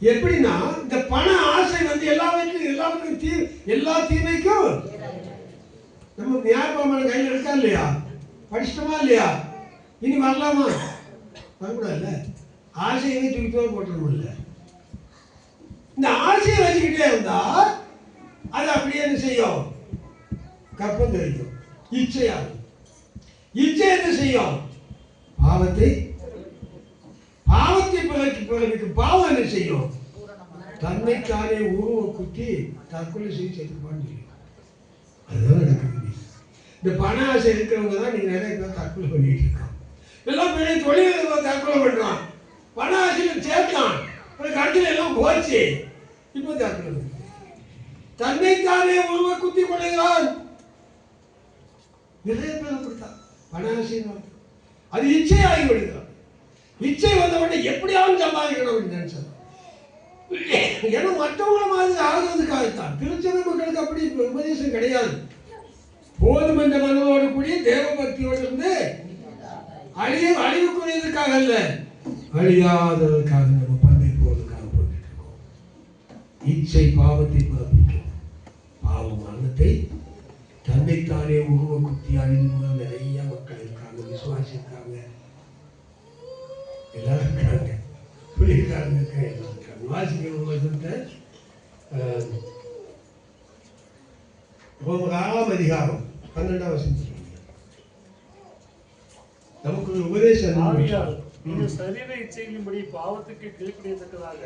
எப்படின்னா இந்த பண ஆசை வந்து எல்லாருக்கும் எல்லா தீமைக்கும் நம்ம ஞாபகமான கையில் இருக்கா இல்லையா? படிச்சிட்டோமா இல்லையா? இனி வரலாமா? வரக்கூடாதுல்ல. ஆசையை தூக்கிட்டு போட்டணும் இல்லை. இந்த ஆசையை வச்சுக்கிட்டே இருந்தா அது அப்படியே என்ன செய்யும்? கற்பம் தெரியும், இச்சையாகும். இச்சை என்ன செய்யும்? பாவத்தை பிறகு பாவம் என்ன செய்யும்? தன்னைத்தானே உருவ குத்தி தற்கொலை செய்து செத்துப்பான்னு. அதுதான் நடக்குது. இந்த பண ஆசை இருக்கிறவங்க தான் நீங்க நிறைய பேர் தற்கொலை பண்ணிட்டு இருக்கான். எல்லாம் பெரிய தொழில் தற்கொலை பண்றான். பண ஆசையில் சேர்த்தான், கடைசியில் எல்லாம் போச்சு. இப்போ தற்கொலை தன்னைத்தானே உருவ குத்தி கொள்ளுகிறான். நிறைய பேர் அப்படித்தான். பண ஆசை அது இச்சை ஆகி விடுகிறான். இச்சை வந்த உடனே எப்படியாவது சம்பாதிக்கணும் அப்படின்னு நினைச்சான். ஏன்னா மற்றவங்கள மாதிரி ஆகுறதுக்காகத்தான். திருச்சபை மக்களுக்கு அப்படி உபதேசம் கிடையாது. போதும் என்ற மனதோடு கூடிய தேவ பக்தியோடு இருந்து அழிவுக்குரியதுக்காக அல்ல, அழியாததற்காக நம்ம பந்தை போவதற்காக போட்டு இருக்கோம். இச்சை பாவத்தை பிறப்பிக்கும். பாவம் மரணத்தை தன்னைத்தானே உருவ குத்தி அழிந்து நிறைய மக்கள் இருக்காங்க, விசுவாசி இருக்காங்க, எல்லாரும் இருக்காங்க, புரியுறாங்க, எல்லாம் இருக்காங்க. வாசிக்கிற வசனத்தை 6ஆம் அதிகாரம் 12ஆம் வசனம். நமக்கு ஒரு உபதேசம். சரீர இச்சைகளின்படி பாவத்துக்கு கீழ்ப்படியத்தக்கதாக.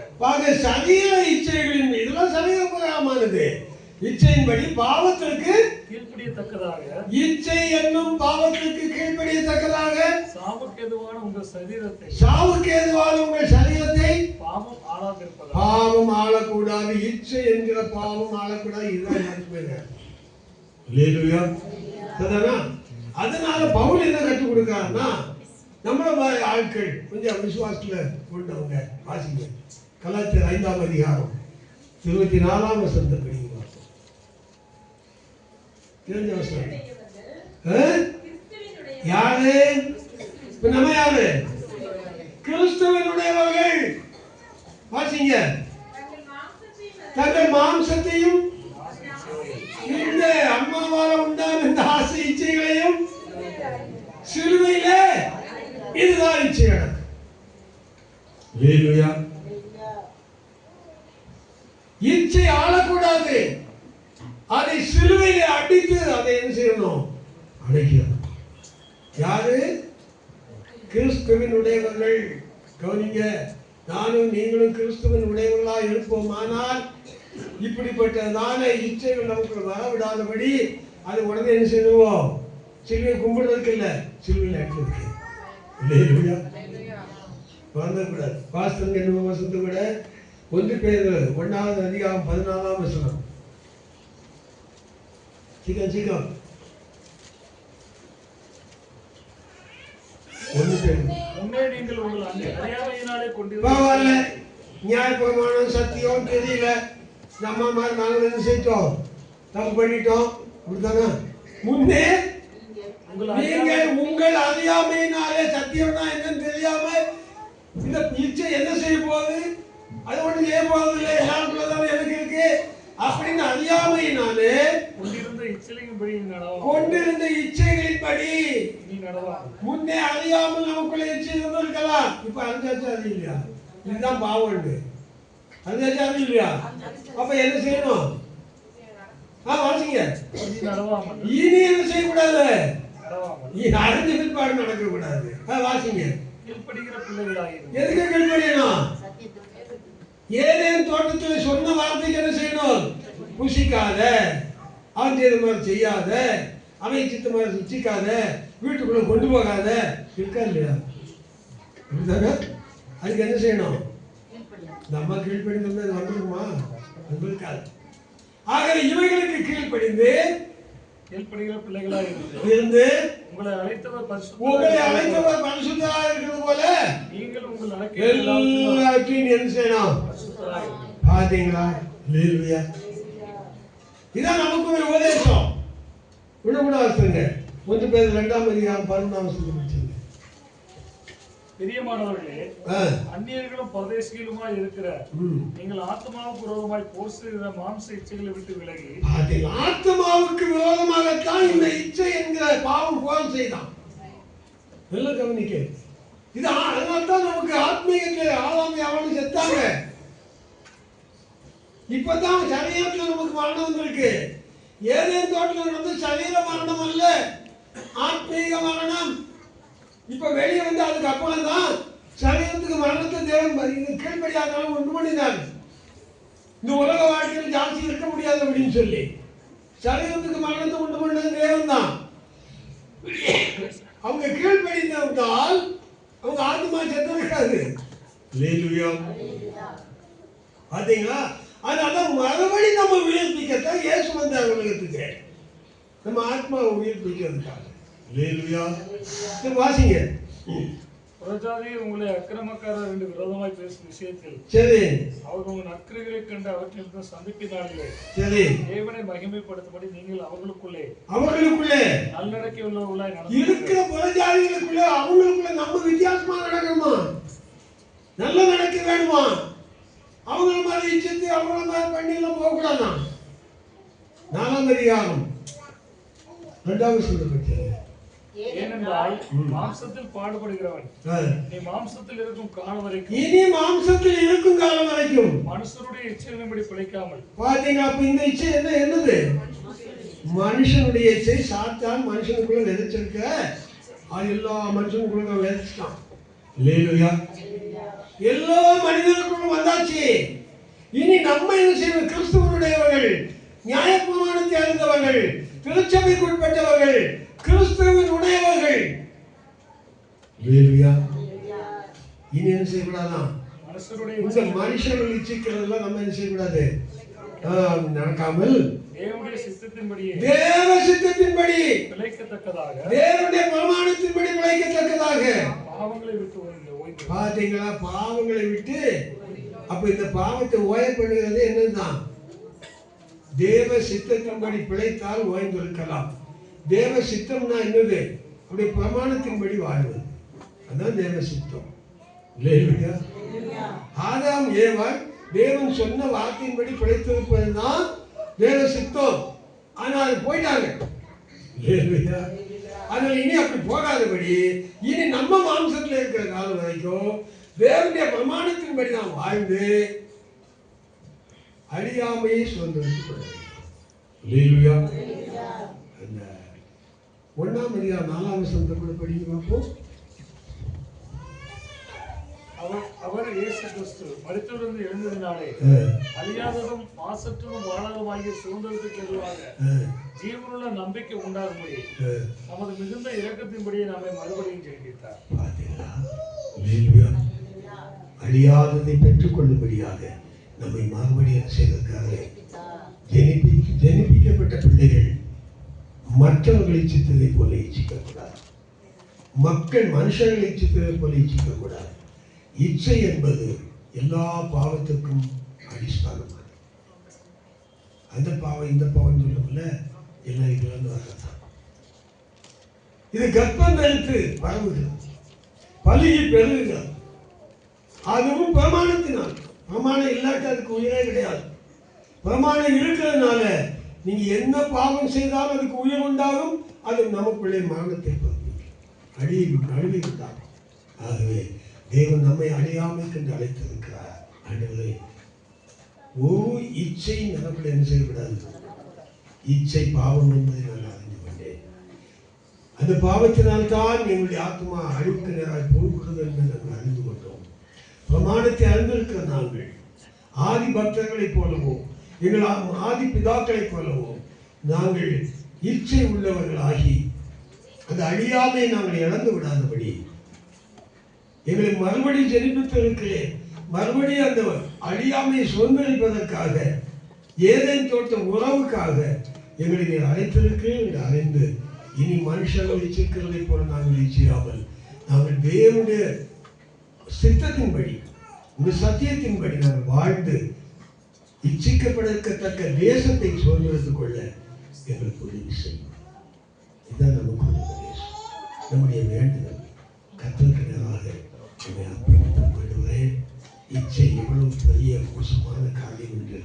சரீர இச்சைகளின் இதெல்லாம் சரீரபுரமானது. இச்சையின்படி பாவத்திற்கு கீழ்ப்படியத்தக்கதாக, இச்சை என்னும் பாவத்திற்கு கீழ்ப்படியத்தக்கதாக, சாவுக்கு ஏதுவான உங்கள் சரீரத்தை பாவம் ஆளாதிருப்பதாக. பாவம் ஆளக்கூடாது, இச்சை என்கிற பாவம் ஆளக்கூடாது. இதுதான் நடக்குதுங்க. அதனால பவுல் என்ன கற்றுக் கொடுக்கிறாருன்னா, நம்மள ஆட்கள் கொஞ்சம் விசுவாசத்துல கொண்டவங்க வாசிங்க. கலாத்தியர் 5ஆம் அதிகாரம் 24ஆம் வசனத்தை படிங்க. தெரிஞ்ச வசனம் யாரு? நம்ம யாரு? கிறிஸ்துவனுடையவர்கள். வாசிங்க. தங்கள் மாம்சத்தையும் இந்த அம்மாவால உண்டான இந்த ஆசை இச்சைகளையும் சிலுவையிலே இதுதான் இச்சை நடக்கும். இச்சை ஆளக்கூடாது. அதை சிலுவையிலே அடித்து அதை என்ன செய்யணும்? அடைக்கணும். யாரு? கிறிஸ்துவின் உடையவர்கள். கவனிங்க. நானும் நீங்களும் கிறிஸ்துவின் உடையவர்களா இருப்போமானால் இப்படிப்பட்டதான இச்சைகள் நமக்கு வரவிடாதபடி அது உடனே என்ன செய்வோம்? சிலுவை கும்பிடுறதுக்கு இல்லை, சிலுவையில் அடிக்கிறதுக்கு. வரக்கூடாது. பாஸ்தங்க என்ன வசனத்தை விட 1 பேதுரு 1ஆம் அதிகாரம் 14ஆம் வசனம். சீக்கிரம் 1 பேதுரு. நீங்கள் உங்கள் அறியாமையினாலே பரவாயில்ல, நியாயப்பிரமாணம் சத்தியம் தெரியல, நம்ம மாதிரி நாங்கள் என்ன செஞ்சோம்? தப்பு பண்ணிட்டோம். அப்படித்தானே? முன்னே நீங்கள் உங்கள் அறியாமையினாலே சத்தியம்னா என்னன்னு தெரியாம இந்த இச்சை என்ன செய்ய போகுது, அது ஒண்ணு செய்ய போறது இல்லை, எல்லாருக்குள்ளதான் எனக்கு இருக்கு அப்படின்னு அறியாமையினாலே கொண்டிருந்த இச்சைகளின்படி முன்னே அறியாமல் நமக்குள்ள இச்சை இருந்திருக்கலாம். இப்ப அறிஞ்சாச்சு அது இல்லையா, இதுதான் பாவம், அறிஞ்சாச்சு அது இல்லையா. அப்ப என்ன செய்யணும்? வாசிங்க. இனி என்ன செய்யக்கூடாது, அறிஞ்ச பிற்பாடு நடக்க கூடாது. வாசிங்க. எதுக்கு கீழ்ப்படியணும்? ஏதேன் தோட்டத்தில் சொன்ன வார்த்தைக்கு என்ன செய்யணும்? புசிக்காத, அவன் செய்த மாதிரி செய்யாத, அவன் சித்த மாதிரி சுச்சிக்காத, வீட்டுக்குள்ள கொண்டு போகாத இருக்கா இல்லையா? அதுக்கு என்ன செய்யணும்? நம்ம கீழ்ப்படிந்து அது வந்துருக்குமா? வந்திருக்காது. ஆகவே இவைகளுக்கு கீழ்ப்படிந்து பிள்ளைகளாக இருந்து உங்களை அழைத்தவர் பரிசுத்தராக இருக்கிறது போல நீங்கள் உங்கள் எல்லாத்தையும் என்ன செய்யணும்? பாத்தீங்களா? அல்லேலூயா. இதான் நமக்கு ஒரு உபதேசம். விடுபடாதுங்க. 1 பேர் 2ஆம் அதிகாரம் 11ஆம் வசனம் படிச்சீங்க. பிரியமானவர்களே, அந்நியர்களும் பரதேசிகளுமாய் இருக்கிற நீங்கள் ஆத்மாவுக்கு விரோதமாய் போர் செய்கிற மாம்ச இச்சைகளை விட்டு விலகி, ஆத்மாவுக்கு விரோதமாகத்தான் இந்த இச்சை என்கிற பாவம் போர் செய்தான். எல்லாம் கவனிக்க. இது அதனால்தான் நமக்கு ஆத்மீகத்தில் ஆதாம் அவனும் செத்தாங்க. இப்பதான் சரீரத்தில் நமக்கு மரணம் வந்திருக்கு. ஏதேன் தோட்டத்தில் வந்து சரீர மரணம் அல்ல, ஆத்மீக மரணம். இப்ப வெளியே வந்து அதுக்கு அப்புறம் தான் சரீரத்துக்கு மரணத்தை தேவன் கீழ்படியாத உண்டு பண்ணினார். இந்த உலக வாழ்க்கையில் ஜாஸ்தி இருக்க முடியாது அப்படின்னு சொல்லி சரீரத்துக்கு மரணத்தை உண்டு பண்ணது தேவன் தான். அவங்க கீழ்படிந்தால் அவங்க ஆத்மா செத்து இருக்காது. பாத்தீங்களா? அதனால மறுபடி நம்ம உயிர்ப்பிக்கத்தான் இயேசு வந்தார் உலகத்துக்கு, நம்ம ஆத்மாவை உயிர்ப்பிக்கிறதுக்காக. வாசிங்க. புறஜாதியர் உங்களை அக்கிரமக்காரர் என்று விரோதமாய் பேசும் விஷயத்தில் சரி அவர் உங்கள் நற்கிரிகளை கண்டு அவற்றிலிருந்து சந்திப்பினாலே சரி தேவனை மகிமைப்படுத்தும்படி நீங்கள் அவர்களுக்குள்ளே நல்லடக்கி உள்ளவர்களாய் இருக்கிற புறஜாதிகளுக்குள்ள அவங்களுக்குள்ள நம்ம வித்தியாசமா நடக்கணுமா, நல்ல நடக்க வேணுமா? அவங்கள மாதிரி இச்சத்து அவங்கள மாதிரி பண்ணிலாம் போகக்கூடாதான். 4ஆம் அதிகாரம் 2ஆம் வசனம். ஏனென்றால் மாம்சத்தில் பாடுபடுகிறவன் நீ மாம்சத்தில் இருக்கும் காலம் வரைக்கும் இனி மாம்சத்தில் இருக்கும் காலம் வரைக்கும் மனுஷனுடைய இச்சையின்படி பிழைக்காமல். பாத்தீங்களா? அப்ப இந்த இச்சை என்னது? மனுஷனுடைய இச்சை. சாத்தான் மனுஷனுக்குள்ள விதைச்சிருக்க, அது எல்லா மனுஷனுக்குள்ள விதைச்சிட்டான். அல்லேலூயா. எல்லா மனிதர்களுக்கும் வந்தாச்சு. இனி நம்ம என்ன செய்யணும்? கிறிஸ்துவனுடையவர்கள், நியாயப்பிரமாணத்தை அறிந்தவர்கள், திருச்சபைக்கு உட்பட்டவர்கள், கிறிஸ்துவின் உடையவர்கள். இனி என்ன செய்யக்கூடாதான்? இந்த மனுஷர்கள் இச்சிக்கிறதுல நம்ம என்ன செய்யக்கூடாது? நடக்காமல் தேவனுடைய சித்தத்தின்படி பிழைக்கத்தக்கதாக, தேவனுடைய பிரமாணத்தின்படி பிழைக்கத்தக்கதாக பாவங்களை விட்டு பாத்தீங்களா? பாவங்களை விட்டு. அப்ப இந்த பாவத்தை ஓய பண்ணுகிறது என்னதுதான்? தேவ சித்தத்தின்படி பிழைத்தால் ஓய்ந்திருக்கலாம். தேவ சித்தம்னா என்னது? அப்படி பிரமாணத்தின்படி வாழ்வது, அதான் தேவ சித்தம். ஆதாம் ஏவாள் தேவன் சொன்ன வார்த்தையின்படி பிழைத்திருப்பதுதான் தேவ சித்தம். ஆனால் போயிட்டாங்க. அதனால இனி அப்படி போகாதபடி இனி நம்ம மாம்சத்தில் இருக்கிற காலம் வரைக்கும் தேவனுடைய பிரமாணத்தின்படி நாம் வாழ்ந்து அழியாமையை சுதந்திரத்துக் கொள்ள வேண்டும். 1ஆம் அதிகாரம் 4ஆம் வசனத்தை கூட படிக்க பார்ப்போம். அவர் இயேசு கிறிஸ்து மரித்தோரிலிருந்து எழுந்ததினாலே அழியாததும் மாசற்றதும் வாழாததுமாகிய சுதந்திரத்துக்கு எதுவாக ஜீவனுள்ள நம்பிக்கை உண்டாகும்படி நமது மிகுந்த இரக்கத்தின்படியே நம்மை மறுபடியும் ஜெயித்தார். அழியாததை பெற்றுக் கொள்ளும்படியாக நம்மை மறுபடியும் செய்திருக்காங்க. ஜெனிப்பிக்கப்பட்ட பிள்ளைகள் மற்றவர்களை இச்சித்ததை போல இச்சிக்கக்கூடாது. மக்கள் மனுஷர்களை இச்சித்ததை போல இச்சிக்கக்கூடாது. இச்சை என்பது எல்லா பாவத்துக்கும் அடிஸ்தானமானது. அந்த பாவம் இந்த பாவம் சொல்லல, எல்லாம் இதுல இருந்து வர்றதுதான். இது கர்ப்பம் தரித்து பரவுகிறது, பலுகி பெருகுகிறது. அதுவும் பிரமாணத்தினால். பிரமாணம் இல்லாட்டி அதுக்கு உயிரே கிடையாது. பிரமாணம் இருக்கிறதுனால நீங்க என்ன பாவம் செய்தாலும் அதுக்கு உயிர் உண்டாகும். அது நமக்குள்ளே மரணத்தை அழிவு உண்டாகும். ஆகவே தேவன் நம்மை அழியாமைக்கு என்று அழைத்திருக்கிறார். ஆண்டவரே, ஒரு இச்சை நமக்குள்ள என்ன செய்யக்கூடாது? இச்சை பாவம் என்பதை நான் அறிந்து கொண்டேன். அந்த பாவத்தினால்தான் எங்களுடைய ஆத்மா அழிவுக்கு நேராக போகிறது என்று நாங்கள் அறிந்து கொண்டோம். பிரமாணத்தை அறிந்திருக்கிற நாங்கள் ஆதி பக்தர்களைப் போலவோ எங்கள் ஆதி பிதாக்களைப் போலவோ நாங்கள் இச்சை உள்ளவர்களாகி அந்த அழியாமை நாங்கள் இழந்து விடாதபடி எங்களை மறுபடியும் ஜெனிப்பித்திருக்கிறேன். மறுபடியும் அந்த அழியாமையை சுதந்திரிப்பதற்காக ஏதேன் தோட்ட உறவுக்காக எங்களை நீர் அழைத்திருக்கிறேன் என்று அறிந்து இனி மனுஷர்கள் இச்சிக்கிறதை போல நாங்கள் இச்சியாமல் நாங்கள் தேவனுடைய சித்தத்தின்படி உங்கள் சத்தியத்தின்படி நாங்கள் வாழ்ந்து இச்சிக்கப்படத்தக்க தேசத்தை சுதந்திரத்துக் கொள்ள எங்களுக்கு உதவி செய்யும். இதுதான் நமக்கு தேசம், நம்முடைய வேண்டுதல். கர்த்தருக்கு நேராக என்னை அர்ப்பணித்துக் கொள்கிறேன். இச்சை எவ்வளவு பெரிய மோசமான காரியம் என்று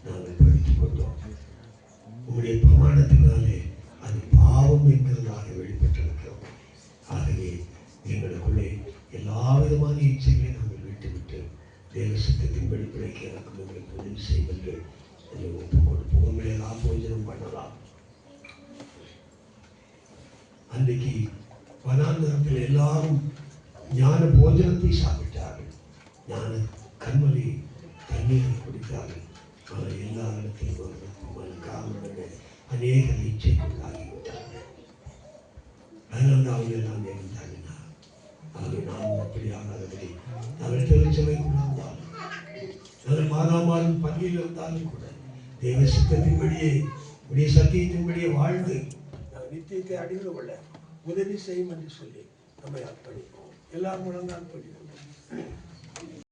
நாங்கள் படித்துக் கொண்டோம். உங்களுடைய பிரமாணத்தினாலே அது பாவம் என்கிறதாக வெளிப்பட்டிருக்கிறோம். ஆகவே எங்களுக்குள்ளே எல்லா விதமான இச்சைகளை நாங்கள் விட்டுவிட்டு தேவ சித்தத்தின்படி பிழைக்க எனக்கு எங்களுக்கு உதவி செய்வது என்னை ஒப்புக் கொடுப்போம். உங்களை எல்லாம் போஜனம் பண்ணலாம். அன்றைக்கு வனாந்தரத்தில் எல்லாரும் ஞான போஜனத்தை சாப்பிட்டார்கள், ஞான கண்மலை தண்ணீரை குடித்தார்கள். ஆனால் எல்லா இடத்திலும் காரணமாக அநேக இச்சைக்குள்ளாகிவிட்டார்கள். அதனால அவங்க எல்லாம் இருந்தாங்கன்னா ஆகவே நாம் அப்படி ஆகாதபடி நாங்கள் திருச்சபைக்குள் இருந்தாலும் நாங்கள் மாதம் பள்ளியில் இருந்தாலும் கூட தேவ சித்தத்தின்படியே உடைய சத்தியத்தின்படியே வாழ்ந்து நாங்கள் நித்தியத்தை அடைந்து கொள்ள உதவி செய்யும் என்று சொல்லி நம்மை அர்ப்பணிப்போம். எல்லாரும் முழங்கால் படிக்கிறோம்.